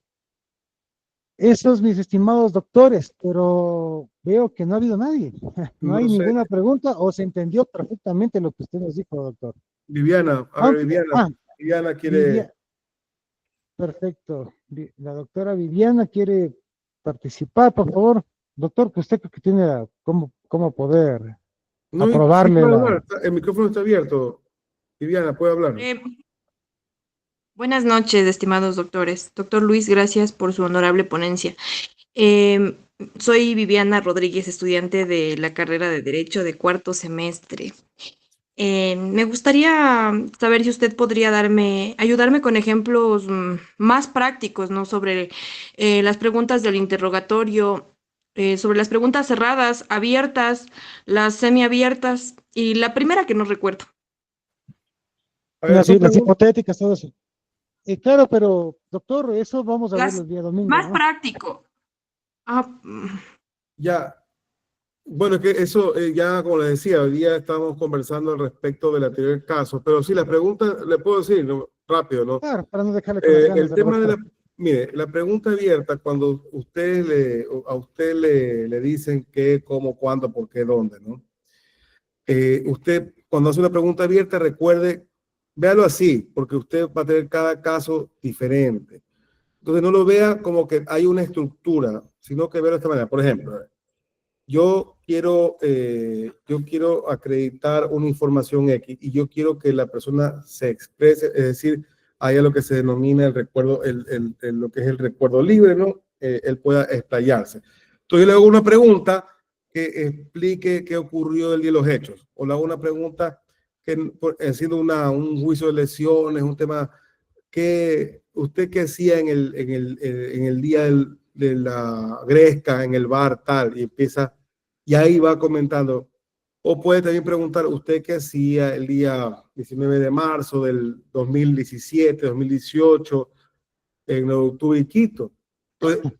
Esos, mis estimados doctores, pero veo que no ha habido nadie. No hay No sé, ninguna pregunta o se entendió perfectamente lo que usted nos dijo, doctor. Viviana, a ver, Aunque, Viviana quiere, Viviana, perfecto. La doctora Viviana quiere participar, por favor. Doctor, que usted creo que tiene cómo poder no, sí aprobarle puede la. hablar, el micrófono está abierto, Viviana, puede hablar. Eh, Buenas noches, estimados doctores. Doctor Luis, gracias por su honorable ponencia. Eh, Soy Viviana Rodríguez, estudiante de la carrera de Derecho de cuarto semestre. Me gustaría saber si usted podría ayudarme con ejemplos más prácticos, ¿no? Sobre las preguntas del interrogatorio, sobre las preguntas cerradas, abiertas, las semiabiertas y la primera que no recuerdo. A ver, son Las preguntas, hipotéticas, todo eso. Claro, pero doctor, eso vamos a verlo Las el día domingo, más ¿no? práctico. Ah, ya, bueno, es que eso ya, como les decía, hoy día estamos conversando al respecto del anterior caso, pero sí, la pregunta, le puedo decir, ¿no? Rápido, ¿no? Claro, para no dejarle con las ganas El de tema de redactar. la, mire, la pregunta abierta, cuando a usted le dicen qué, cómo, cuándo, por qué, dónde, ¿no? Usted, cuando hace una pregunta abierta, recuerde, véalo así, porque usted va a tener cada caso diferente. Entonces, no lo vea como que hay una estructura, sino que véalo de esta manera. Por ejemplo, yo quiero acreditar una información X y yo quiero que la persona se exprese, es decir, haya lo que se denomina el recuerdo, lo que es el recuerdo libre, ¿no? Él pueda explayarse. Entonces yo le hago una pregunta que explique qué ocurrió el día de los hechos, o le hago una pregunta que, siendo un juicio de lesiones, un tema que usted qué hacía en el día de la gresca, en el bar, tal, y empieza, y ahí va comentando. O puede también preguntar, ¿usted qué hacía el día 19 de marzo del 2017, 2018, en octubre y Quito? Entonces,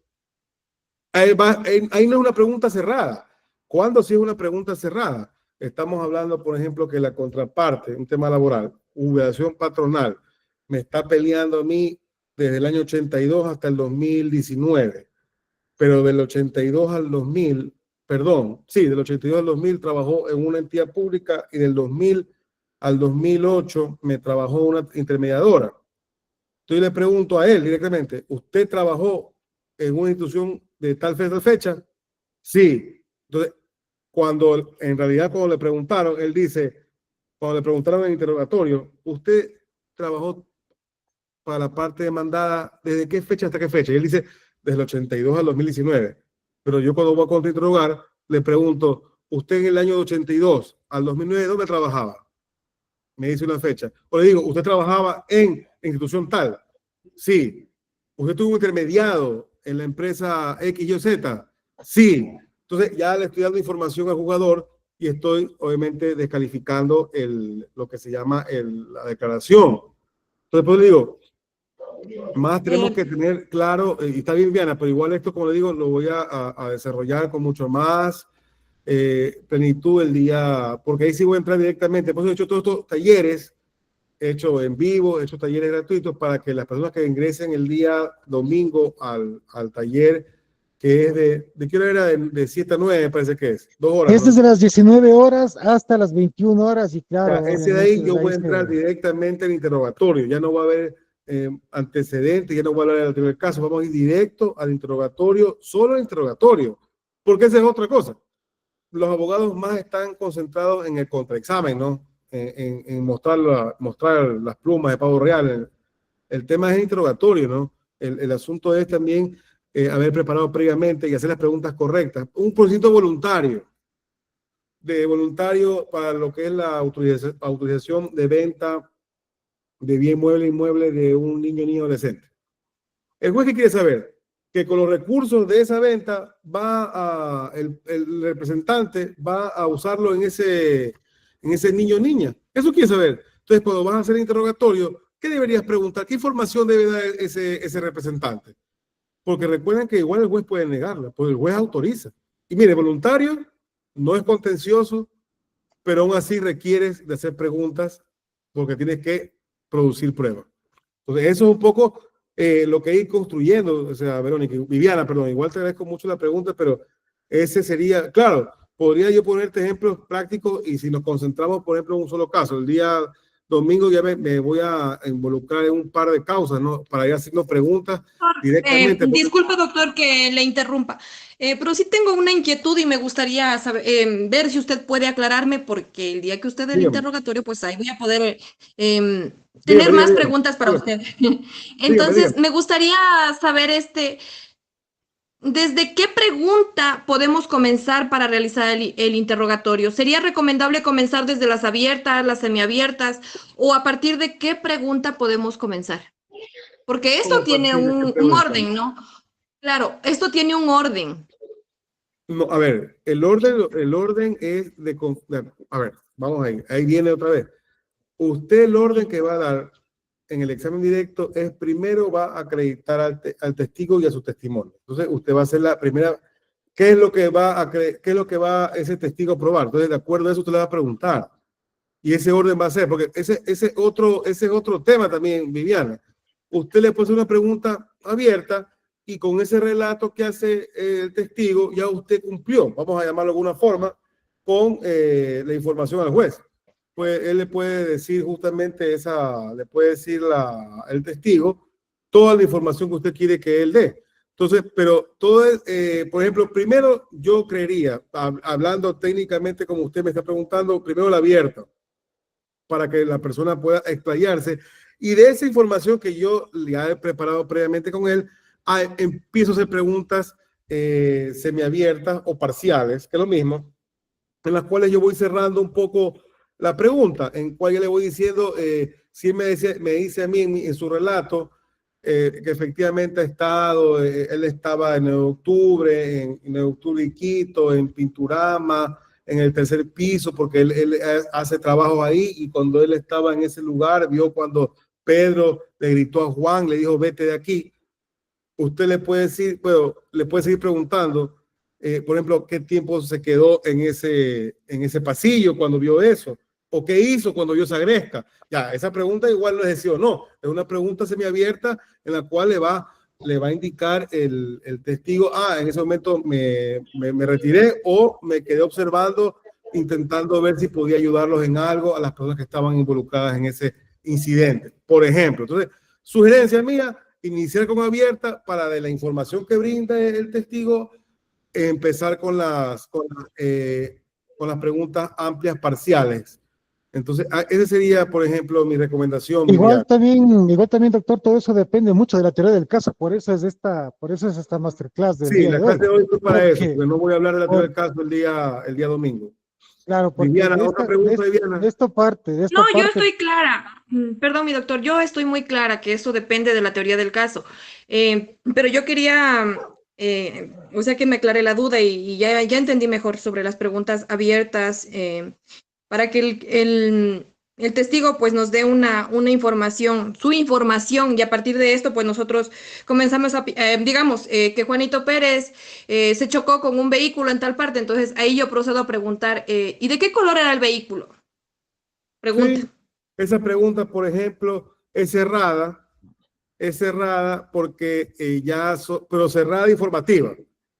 ahí no es una pregunta cerrada. ¿Cuándo sí es una pregunta cerrada? Estamos hablando, por ejemplo, que la contraparte, un tema laboral, jubilación patronal, me está peleando a mí desde el año 82 hasta el 2019, pero del 82 al 2000, perdón, sí, del 82 al 2000 trabajó en una entidad pública y del 2000 al 2008 me trabajó una intermediadora. Entonces le pregunto a él directamente, ¿usted trabajó en una institución de tal fecha, tal fecha? Sí. Entonces, en realidad cuando le preguntaron, él dice, cuando le preguntaron en el interrogatorio, ¿usted trabajó para la parte demandada desde qué fecha hasta qué fecha? Y él dice, desde el 82 al 2019. Pero yo cuando voy a contrainterrogar, le pregunto, ¿usted en el año 82 al 2009 dónde trabajaba? Me dice una fecha. O le digo, ¿usted trabajaba en institución tal? Sí. ¿Usted tuvo un intermediado en la empresa X, Y, Z? Sí. Entonces ya le estoy dando información al jugador y estoy obviamente descalificando lo que se llama la declaración. Entonces, pues le digo, más tenemos eh, que tener claro, y está bien, Viana, pero igual esto, como le digo, lo voy a desarrollar con mucho más plenitud el día, porque ahí sí voy a entrar directamente. Por eso he hecho todos estos talleres, he hecho en vivo, he hecho talleres gratuitos para que las personas que ingresen el día domingo al taller, que es ¿de qué hora era? De 7 a 9, me parece que es, 2 horas, Es ¿no? desde las 19 horas hasta las 21 horas y Ya, claro, ese de ahí obviamente yo desde ahí voy a entrar se. directamente al interrogatorio, ya no va a haber antecedentes, ya no voy a hablar del anterior caso, vamos a ir directo al interrogatorio, solo al interrogatorio, porque esa es otra cosa. Los abogados más están concentrados en el contraexamen, ¿no? En mostrar las plumas de pavo real. El tema es el interrogatorio, ¿no? El asunto es también haber preparado previamente y hacer las preguntas correctas. Un procedimiento voluntario para lo que es la autorización de venta de bien mueble inmueble de un niño adolescente. El juez que quiere saber que con los recursos de esa venta el representante va a usarlo en ese niño o niña. Eso quiere saber. Entonces, cuando vas a hacer interrogatorio, ¿qué deberías preguntar? ¿Qué información debe dar ese representante? Porque recuerden que igual el juez puede negarla, porque el juez autoriza. Y mire, voluntario no es contencioso, pero aún así requieres de hacer preguntas porque tienes que producir pruebas. Entonces, eso es un poco lo que ir construyendo, o sea, Verónica, Viviana, perdón, igual te agradezco mucho la pregunta, pero ese sería, claro, podría yo ponerte ejemplos prácticos y si nos concentramos, por ejemplo, en un solo caso, el día domingo ya me voy a involucrar en un par de causas, ¿no? Para ir haciendo preguntas directamente. Disculpe, doctor, que le interrumpa, pero sí tengo una inquietud y me gustaría saber, ver si usted puede aclararme, porque el día que usted dé el Dígame, interrogatorio, pues ahí voy a poder dígame, tener más dígame, preguntas para dígame, usted. dígame, Entonces, dígame. me gustaría saber ¿desde qué pregunta podemos comenzar para realizar el interrogatorio? ¿Sería recomendable comenzar desde las abiertas, las semiabiertas, o a partir de qué pregunta podemos comenzar? Porque esto ¿Cómo a tiene partir de qué un pregunta? orden, ¿no? Claro, esto tiene un orden. No, a ver, el orden es a ver, vamos ahí viene otra vez. Usted el orden que va a dar en el examen directo es primero va a acreditar al testigo y a su testimonio. Entonces, usted va a hacer la primera, ¿qué es lo que qué es lo que va ese testigo a probar? Entonces, de acuerdo a eso, usted le va a preguntar. Y ese orden va a ser, porque ese es otro tema también, Viviana. Usted le puede hacer una pregunta abierta y con ese relato que hace el testigo, ya usted cumplió, vamos a llamarlo de alguna forma, con la información al juez. Pues él le puede decir justamente le puede decir el testigo toda la información que usted quiere que él dé. Entonces, pero todo es, por ejemplo, primero yo creería, hablando técnicamente como usted me está preguntando, primero la abierta para que la persona pueda explayarse. Y de esa información que yo ya he preparado previamente con él, empiezo a hacer preguntas semiabiertas o parciales, que es lo mismo, en las cuales yo voy cerrando un poco la pregunta, en cual yo le voy diciendo, si él me dice a mí en su relato, que efectivamente ha estado, él estaba en octubre, en octubre y Quito, en Pinturama, en el tercer piso, porque él hace trabajo ahí y cuando él estaba en ese lugar, vio cuando Pedro le gritó a Juan, le dijo, vete de aquí. Usted le puede decir, bueno, le puede seguir preguntando, por ejemplo, qué tiempo se quedó en ese pasillo cuando vio eso, o qué hizo cuando vio esa gresca. Ya, esa pregunta igual no es sí o no, es una pregunta semiabierta en la cual le va a indicar el testigo, en ese momento me retiré o me quedé observando, intentando ver si podía ayudarlos en algo a las personas que estaban involucradas en ese incidente, por ejemplo. Entonces, sugerencia mía, iniciar con abierta para de la información que brinda el testigo, empezar con las preguntas amplias parciales. Entonces, ese sería, por ejemplo, mi recomendación, Viviana. Igual también, doctor, todo eso depende mucho de la teoría del caso, por eso es esta masterclass del Sí, día la de clase hoy, de hoy fue para eso, porque, porque no voy a hablar de la teoría por- del caso el día domingo. claro, porque Viviana, otra pregunta, Viviana. de No, esta yo parte, estoy clara. Perdón, mi doctor, yo estoy muy clara que eso depende de la teoría del caso. Pero yo quería, o sea, que me aclare la duda y ya entendí mejor sobre las preguntas abiertas, para que el testigo pues nos dé una información, su información, y a partir de esto pues nosotros comenzamos digamos, que Juanito Pérez se chocó con un vehículo en tal parte, entonces ahí yo procedo a preguntar, ¿y de qué color era el vehículo? Pregunta. Sí, esa pregunta, por ejemplo, es cerrada porque pero cerrada informativa,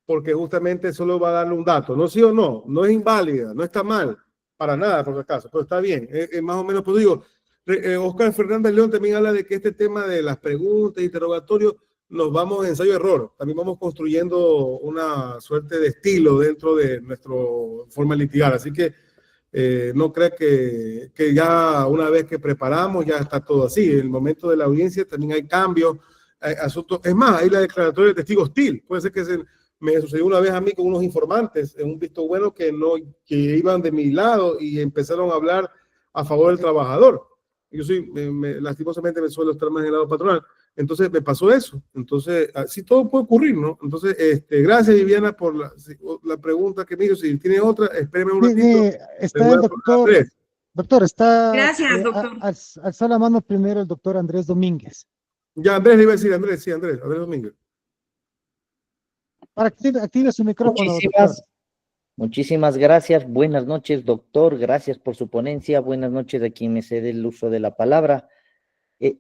porque justamente solo va a darle un dato, no sí o no, no es inválida, no está mal, para nada por si acaso, pero está bien, más o menos, pues digo, Oscar Fernández León también habla de que este tema de las preguntas, interrogatorios, nos vamos ensayo-error, también vamos construyendo una suerte de estilo dentro de nuestra forma de litigar, así que no crea que ya una vez que preparamos ya está todo así. En el momento de la audiencia también hay cambios, hay asuntos. Es más, hay la declaratoria de testigo hostil. Puede ser que me sucedió una vez a mí con unos informantes en un visto bueno que iban de mi lado y empezaron a hablar a favor del trabajador. Yo lastimosamente me suelo estar más en el lado patronal. Entonces me pasó eso. Entonces, así todo puede ocurrir, ¿no? Entonces, gracias Viviana por la pregunta que me hizo. Si tiene otra, espéreme un ratito. Le está voy el a poner a Andrés. doctor, está, Gracias, doctor. alza la mano primero el doctor Andrés Domínguez, Ya, Andrés le iba a decir, Andrés, sí, Andrés Domínguez. para que active su micrófono, doctor. Muchísimas, muchísimas gracias. Buenas noches, doctor. Gracias por su ponencia. Buenas noches a quien me cede el uso de la palabra.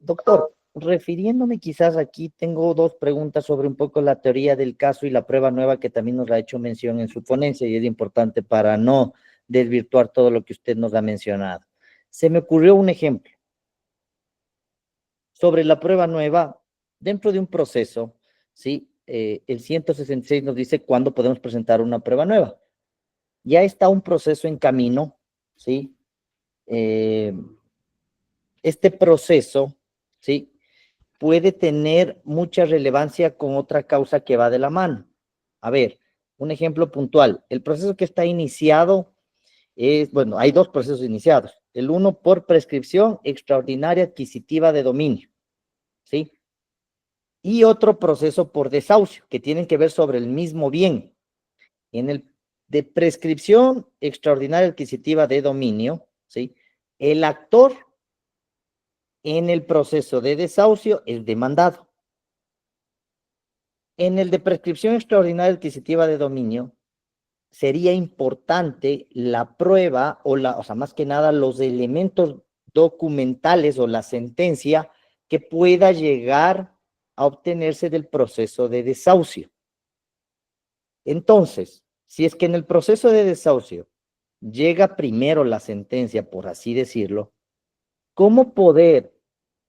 Doctor, refiriéndome quizás aquí, tengo dos preguntas sobre un poco la teoría del caso y la prueba nueva que también nos ha hecho mención en su ponencia y es importante para no desvirtuar todo lo que usted nos ha mencionado. Se me ocurrió un ejemplo sobre la prueba nueva dentro de un proceso, ¿sí? El 166 nos dice cuándo podemos presentar una prueba nueva. Ya está un proceso en camino, ¿sí? Este proceso, ¿sí? Puede tener mucha relevancia con otra causa que va de la mano. A ver, un ejemplo puntual. El proceso que está iniciado es, bueno, hay dos procesos iniciados. El uno por prescripción extraordinaria adquisitiva de dominio, ¿sí? Y otro proceso por desahucio, que tienen que ver sobre el mismo bien. En el de prescripción extraordinaria adquisitiva de dominio, ¿sí? El actor en el proceso de desahucio es demandado. En el de prescripción extraordinaria adquisitiva de dominio, sería importante la prueba o sea, más que nada los elementos documentales o la sentencia que pueda llegar a obtenerse del proceso de desahucio. Entonces, si es que en el proceso de desahucio llega primero la sentencia, por así decirlo, ¿cómo poder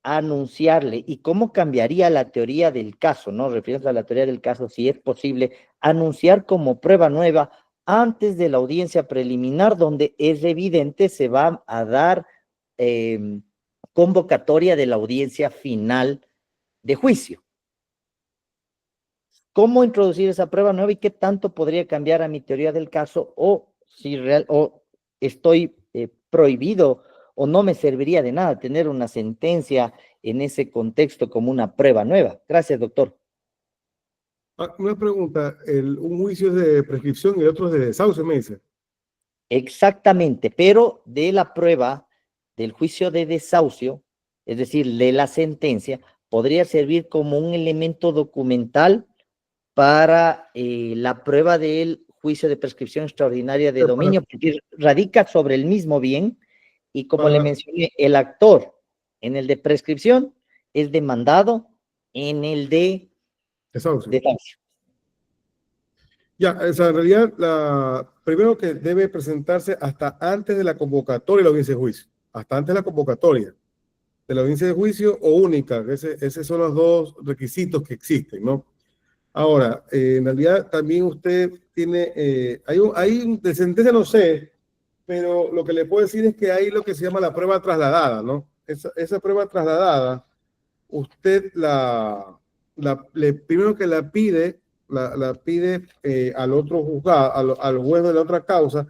anunciarle y cómo cambiaría la teoría del caso, ¿no? Refiriéndose a la teoría del caso, si es posible anunciar como prueba nueva antes de la audiencia preliminar, donde es evidente se va a dar convocatoria de la audiencia final de juicio. ¿Cómo introducir esa prueba nueva y qué tanto podría cambiar a mi teoría del caso o si estoy prohibido o no me serviría de nada tener una sentencia en ese contexto como una prueba nueva? Gracias, doctor. Una pregunta, un juicio es de prescripción y el otro es de desahucio, me dice. Exactamente, pero de la prueba del juicio de desahucio, es decir, de la sentencia, podría servir como un elemento documental para la prueba del juicio de prescripción extraordinaria de dominio, porque radica sobre el mismo bien, y como le mencioné, el actor en el de prescripción es demandado en el de desahucio. desahucio. Ya, o sea, en realidad, primero que debe presentarse hasta antes de la convocatoria de la audiencia de juicio, hasta antes de la convocatoria de la audiencia de juicio o única, esos son los dos requisitos que existen, ¿no? Ahora, en realidad también usted tiene, de sentencia no sé, pero lo que le puedo decir es que hay lo que se llama la prueba trasladada, ¿no? Esa prueba trasladada, usted primero que la pide al otro juzgado, al juez de la otra causa,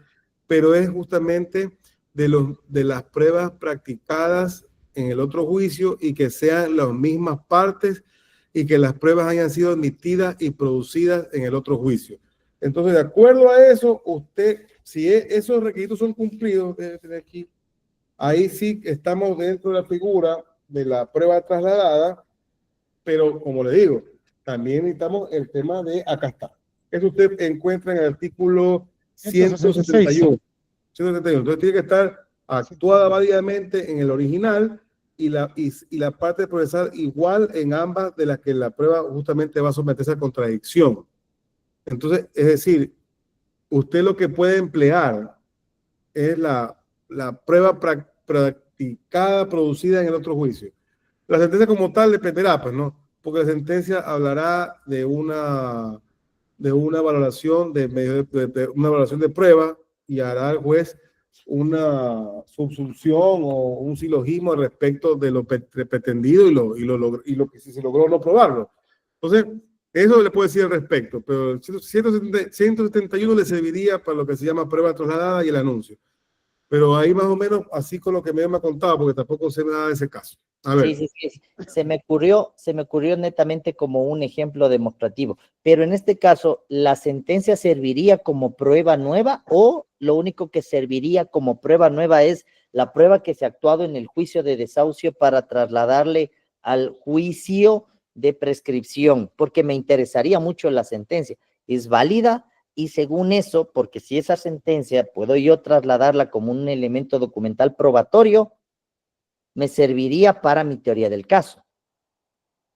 pero es justamente de las pruebas practicadas en el otro juicio y que sean las mismas partes y que las pruebas hayan sido emitidas y producidas en el otro juicio. Entonces, de acuerdo a eso, usted, si esos requisitos son cumplidos, aquí, ahí sí estamos dentro de la figura de la prueba trasladada, pero como le digo, también necesitamos el tema de acá está. Eso usted encuentra en el artículo 171. 171. Entonces tiene que estar actuada válidamente en el original y la parte procesal igual en ambas de las que la prueba justamente va a someterse a contradicción. Entonces, es decir, usted lo que puede emplear es la prueba practicada, producida en el otro juicio. La sentencia como tal dependerá, pues, ¿no? Porque la sentencia hablará de una valoración de una valoración de prueba y hará el juez una subsunción o un silogismo respecto de lo pretendido y lo que si se logró no probarlo. Entonces, eso le puedo decir al respecto, pero el 171 le serviría para lo que se llama prueba trasladada y el anuncio. Pero ahí más o menos así con lo que me ha contado, porque tampoco sé nada de ese caso. A ver. Sí. Se me ocurrió netamente como un ejemplo demostrativo, pero en este caso, ¿la sentencia serviría como prueba nueva o lo único que serviría como prueba nueva es la prueba que se ha actuado en el juicio de desahucio para trasladarle al juicio de prescripción? Porque me interesaría mucho la sentencia. ¿Es válida? Y según eso, porque si esa sentencia puedo yo trasladarla como un elemento documental probatorio, me serviría para mi teoría del caso.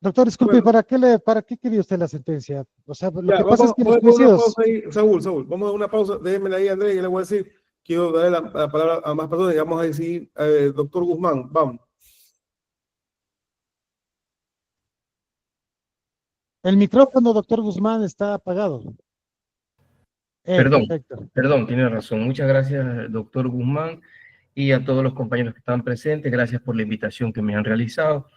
Doctor, disculpe, Bueno. ¿para qué quería usted la sentencia? O sea, lo Ya, que pasa es que los vamos a una juicios, pausa ahí, Saúl, vamos a una pausa, déjenme ahí, Andrés, y le voy a decir, quiero darle la palabra a más personas, y vamos a decir, doctor Guzmán, vamos. el micrófono, doctor Guzmán, está apagado. Perdón, Perfecto. perdón, tiene razón. Muchas gracias, doctor Guzmán, y a todos los compañeros que están presentes. Gracias por la invitación que me han realizado.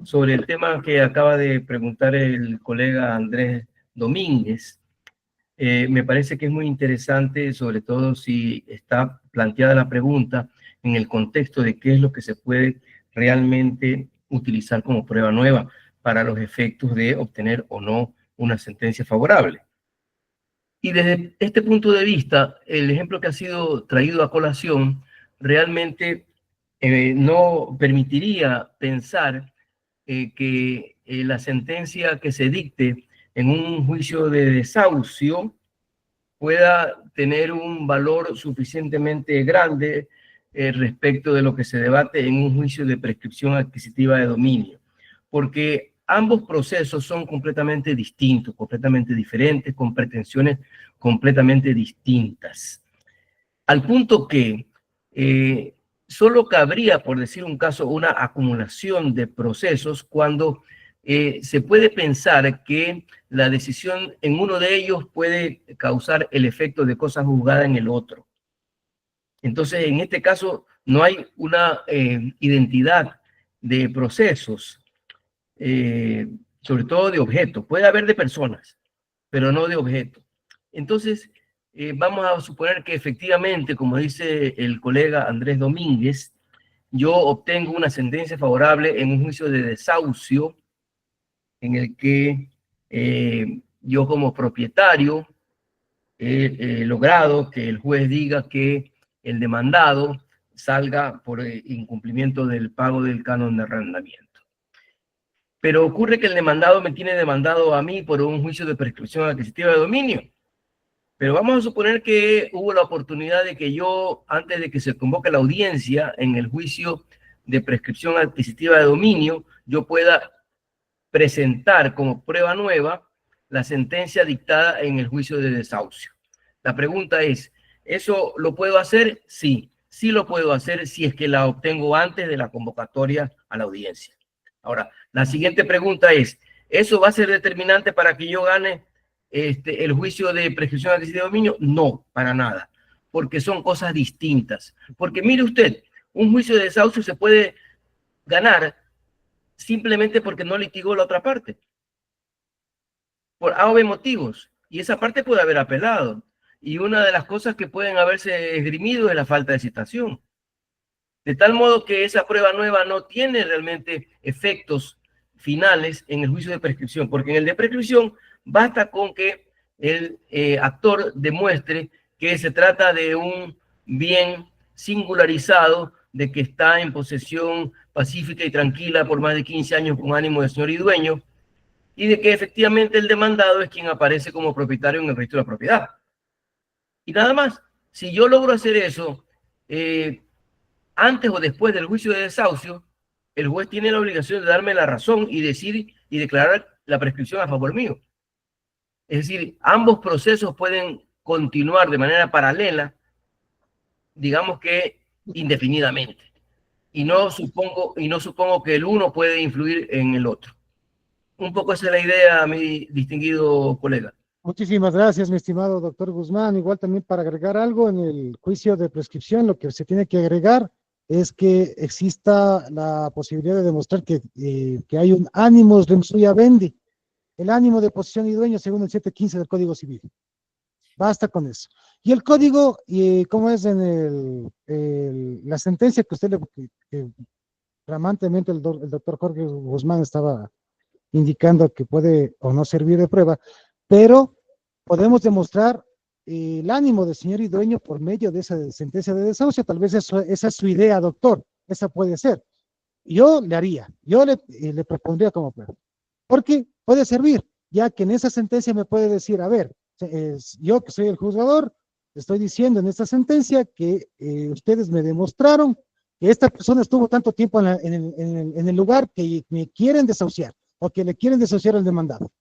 Sobre el tema que acaba de preguntar el colega Andrés Domínguez, me parece que es muy interesante, sobre todo si está planteada la pregunta en el contexto de qué es lo que se puede realmente utilizar como prueba nueva para los efectos de obtener o no una sentencia favorable. Y desde este punto de vista, el ejemplo que ha sido traído a colación realmente no permitiría pensar que la sentencia que se dicte en un juicio de desahucio pueda tener un valor suficientemente grande respecto de lo que se debate en un juicio de prescripción adquisitiva de dominio, porque ambos procesos son completamente distintos, completamente diferentes, con pretensiones completamente distintas. Al punto que solo cabría, por decir un caso, una acumulación de procesos cuando se puede pensar que la decisión en uno de ellos puede causar el efecto de cosa juzgada en el otro. Entonces, en este caso, no hay una identidad de procesos, sobre todo de objetos. Puede haber de personas, pero no de objetos. Entonces, vamos a suponer que efectivamente, como dice el colega Andrés Domínguez, yo obtengo una sentencia favorable en un juicio de desahucio en el que yo como propietario he logrado que el juez diga que el demandado salga por incumplimiento del pago del canon de arrendamiento. Pero ocurre que el demandado me tiene demandado a mí por un juicio de prescripción adquisitiva de dominio. Pero vamos a suponer que hubo la oportunidad de que yo, antes de que se convoque la audiencia en el juicio de prescripción adquisitiva de dominio, yo pueda presentar como prueba nueva la sentencia dictada en el juicio de desahucio. La pregunta es, ¿eso lo puedo hacer? Sí, sí lo puedo hacer si es que la obtengo antes de la convocatoria a la audiencia. Ahora, la siguiente pregunta es, ¿eso va a ser determinante para que yo gane el juicio de prescripción adquisitiva de dominio? No, para nada, porque son cosas distintas. Porque mire usted, un juicio de desahucio se puede ganar simplemente porque no litigó la otra parte, por A o B motivos, y esa parte puede haber apelado. Y una de las cosas que pueden haberse esgrimido es la falta de citación. De tal modo que esa prueba nueva no tiene realmente efectos finales en el juicio de prescripción, porque en el de prescripción basta con que el actor demuestre que se trata de un bien singularizado, de que está en posesión pacífica y tranquila por más de 15 años con ánimo de señor y dueño, y de que efectivamente el demandado es quien aparece como propietario en el registro de la propiedad. Y nada más, si yo logro hacer eso, antes o después del juicio de desahucio, el juez tiene la obligación de darme la razón y decir y declarar la prescripción a favor mío. Es decir, ambos procesos pueden continuar de manera paralela, digamos que indefinidamente. Y no supongo que el uno puede influir en el otro. Un poco esa es la idea, mi distinguido colega. Muchísimas gracias, mi estimado doctor Guzmán. Igual también para agregar algo en el juicio de prescripción, lo que se tiene que agregar es que exista la posibilidad de demostrar que hay un animus rem sui habendi, el ánimo de posesión y dueño según el 715 del Código Civil. Basta con eso. Y el código, ¿cómo es en la sentencia que usted que flamantemente el doctor Jorge Guzmán estaba indicando que puede o no servir de prueba, pero podemos demostrar el ánimo de señor y dueño por medio de esa sentencia de desahucio? Tal vez esa es su idea, doctor. Esa puede ser. Yo le haría, yo le propondría como prueba. Porque puede servir, ya que en esa sentencia me puede decir, a ver, yo que soy el juzgador, estoy diciendo en esta sentencia que ustedes me demostraron que esta persona estuvo tanto tiempo en el lugar que me quieren desahuciar. o que le quieren desahuciar al demandado.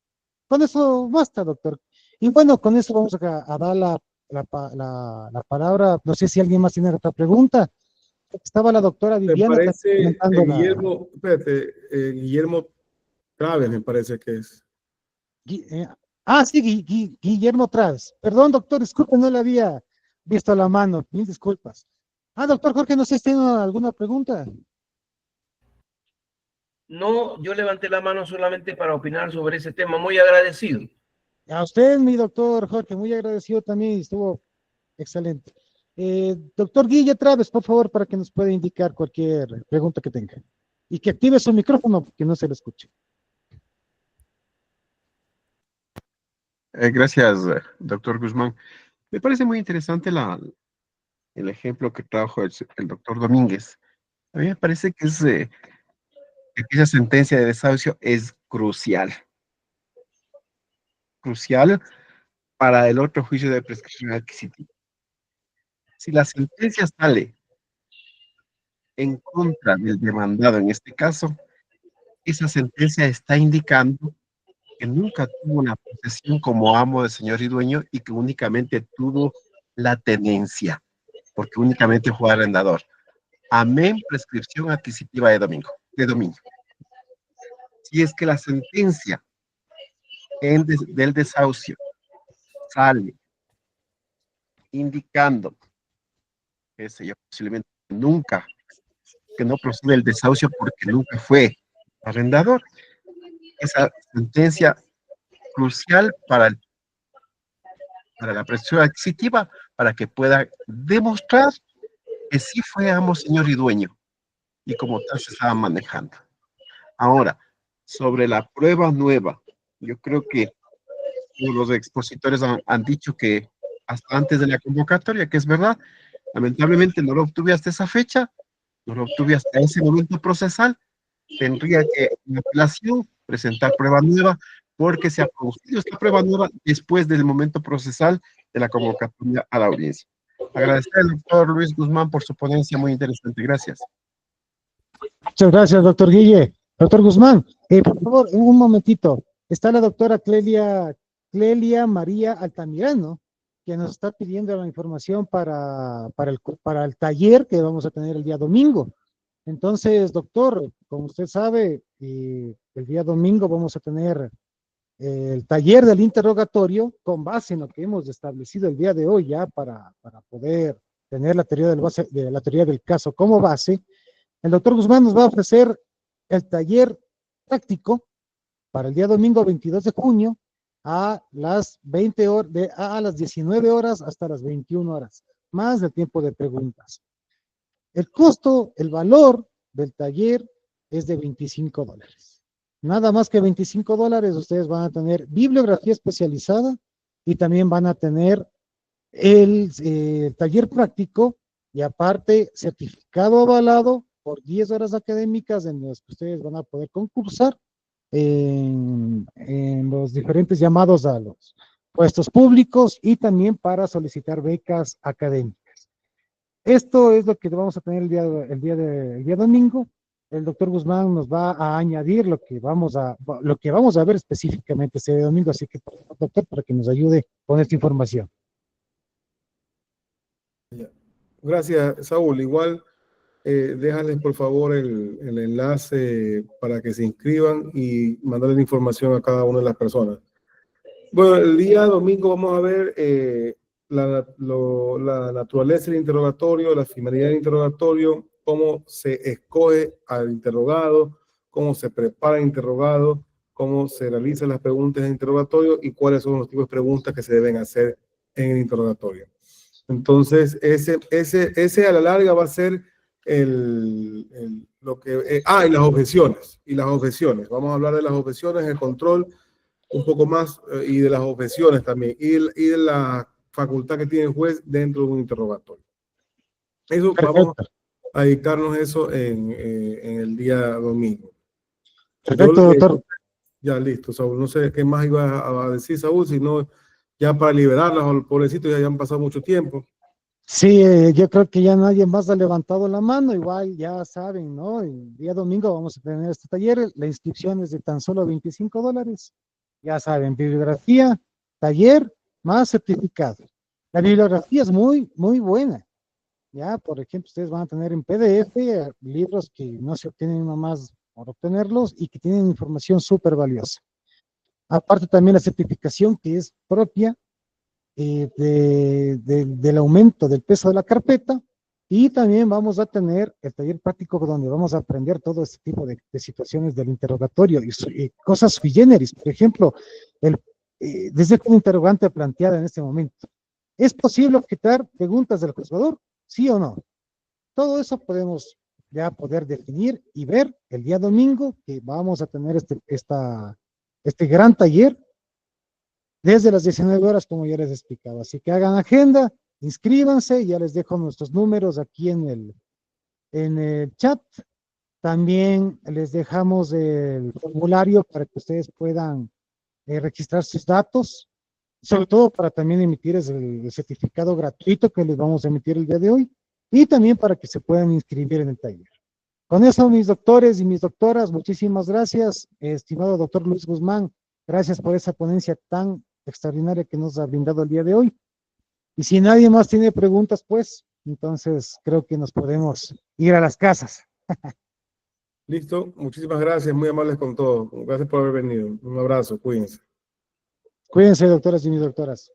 Con eso basta, doctor. Y bueno, con eso vamos a dar la palabra. No sé si alguien más tiene otra pregunta. Estaba la doctora Me Viviana parece, comentando Guillermo, espérate, Guillermo Traves me parece que es. Sí, Guillermo Tras. Perdón, doctor, disculpe, no le había visto la mano. Mil disculpas. Doctor Jorge, no sé si tiene alguna pregunta. No, yo levanté la mano solamente para opinar sobre ese tema. Muy agradecido. A usted, mi doctor Jorge, muy agradecido también, estuvo excelente. Doctor Guille Traves, por favor, para que nos pueda indicar cualquier pregunta que tenga. Y que active su micrófono, porque no se le escuche. Gracias, doctor Guzmán. Me parece muy interesante el ejemplo que trajo el doctor Domínguez. A mí me parece que que esa sentencia de desahucio es crucial para el otro juicio de prescripción adquisitiva. Si la sentencia sale en contra del demandado en este caso, esa sentencia está indicando que nunca tuvo una posesión como amo de señor y dueño y que únicamente tuvo la tenencia, porque únicamente fue arrendador. Amén, prescripción adquisitiva de dominio. Si es que la sentencia del desahucio sale indicando, qué posiblemente nunca, que no procede el desahucio porque nunca fue arrendador, esa sentencia crucial para la prescripción adquisitiva, para que pueda demostrar que sí fue amo, señor y dueño, y como tal se estaba manejando. Ahora, sobre la prueba nueva, yo creo que los expositores han dicho que hasta antes de la convocatoria, que es verdad, lamentablemente no lo obtuve hasta esa fecha, no lo obtuve hasta ese momento procesal, tendría que en apelación presentar prueba nueva, porque se ha producido esta prueba nueva después del momento procesal de la convocatoria a la audiencia. Agradecer al doctor Luis Guzmán por su ponencia muy interesante. Gracias. Muchas gracias, doctor Guille. Doctor Guzmán, por favor, un momentito. Está la doctora Clelia María Altamirano, que nos está pidiendo la información para el taller que vamos a tener el día domingo. Entonces, doctor, como usted sabe, el día domingo vamos a tener el taller del interrogatorio con base en lo que hemos establecido el día de hoy ya para poder tener la teoría la teoría del caso como base. El doctor Guzmán nos va a ofrecer el taller práctico para el día domingo 22 de junio a las 19 horas hasta las 21 horas, más del tiempo de preguntas. El costo, el valor del taller es de $25. Nada más que $25, ustedes van a tener bibliografía especializada y también van a tener el taller práctico y aparte certificado avalado por 10 horas académicas en las que ustedes van a poder concursar en los diferentes llamados a los puestos públicos y también para solicitar becas académicas. Esto es lo que vamos a tener el día domingo. El doctor Guzmán nos va a añadir lo que vamos a ver específicamente ese domingo, así que, doctor, para que nos ayude con esta información. Gracias, Saúl. Igual, déjales por favor el enlace para que se inscriban y mandarle la información a cada una de las personas. Bueno, el día domingo vamos a ver la naturaleza del interrogatorio, la finalidad del interrogatorio, cómo se escoge al interrogado, cómo se prepara el interrogado, cómo se realizan las preguntas del interrogatorio y cuáles son los tipos de preguntas que se deben hacer en el interrogatorio. Entonces, ese a la larga va a ser lo que... y las objeciones. Y las objeciones. Vamos a hablar de las objeciones, el control, un poco más, y de las objeciones también, y de la facultad que tiene el juez dentro de un interrogatorio. Eso, vamos a dictarnos eso en el día domingo. Perfecto, doctor. Ya, listo, Saúl. No sé qué más iba a decir, Saúl, sino ya para liberarlas, o el pobrecito, ya han pasado mucho tiempo. Sí, yo creo que ya nadie más ha levantado la mano, igual ya saben, ¿no? El día domingo vamos a tener este taller, la inscripción es de tan solo $25. Ya saben, bibliografía, taller, más certificado. La bibliografía es muy, muy buena. Ya, por ejemplo, ustedes van a tener en PDF libros que no se obtienen nomás por obtenerlos y que tienen información súper valiosa. Aparte también la certificación que es propia del aumento del peso de la carpeta, y también vamos a tener el taller práctico donde vamos a aprender todo este tipo de situaciones del interrogatorio y cosas sui generis. Por ejemplo, desde un interrogante planteada en este momento. ¿Es posible objetar preguntas del juzgador? ¿Sí o no? Todo eso podemos ya poder definir y ver el día domingo que vamos a tener este gran taller desde las 19 horas, como ya les explicaba. Así que hagan agenda, inscríbanse, ya les dejo nuestros números aquí en el chat. También les dejamos el formulario para que ustedes puedan registrar sus datos, sobre todo para también emitir el certificado gratuito que les vamos a emitir el día de hoy, y también para que se puedan inscribir en el taller. Con eso, mis doctores y mis doctoras, muchísimas gracias. Estimado doctor Luis Guzmán, gracias por esa ponencia tan extraordinaria que nos ha brindado el día de hoy. Y si nadie más tiene preguntas, pues, entonces creo que nos podemos ir a las casas. Listo, muchísimas gracias, muy amables con todo. Gracias por haber venido. Un abrazo, cuídense. Cuídense, doctoras y mis doctoras.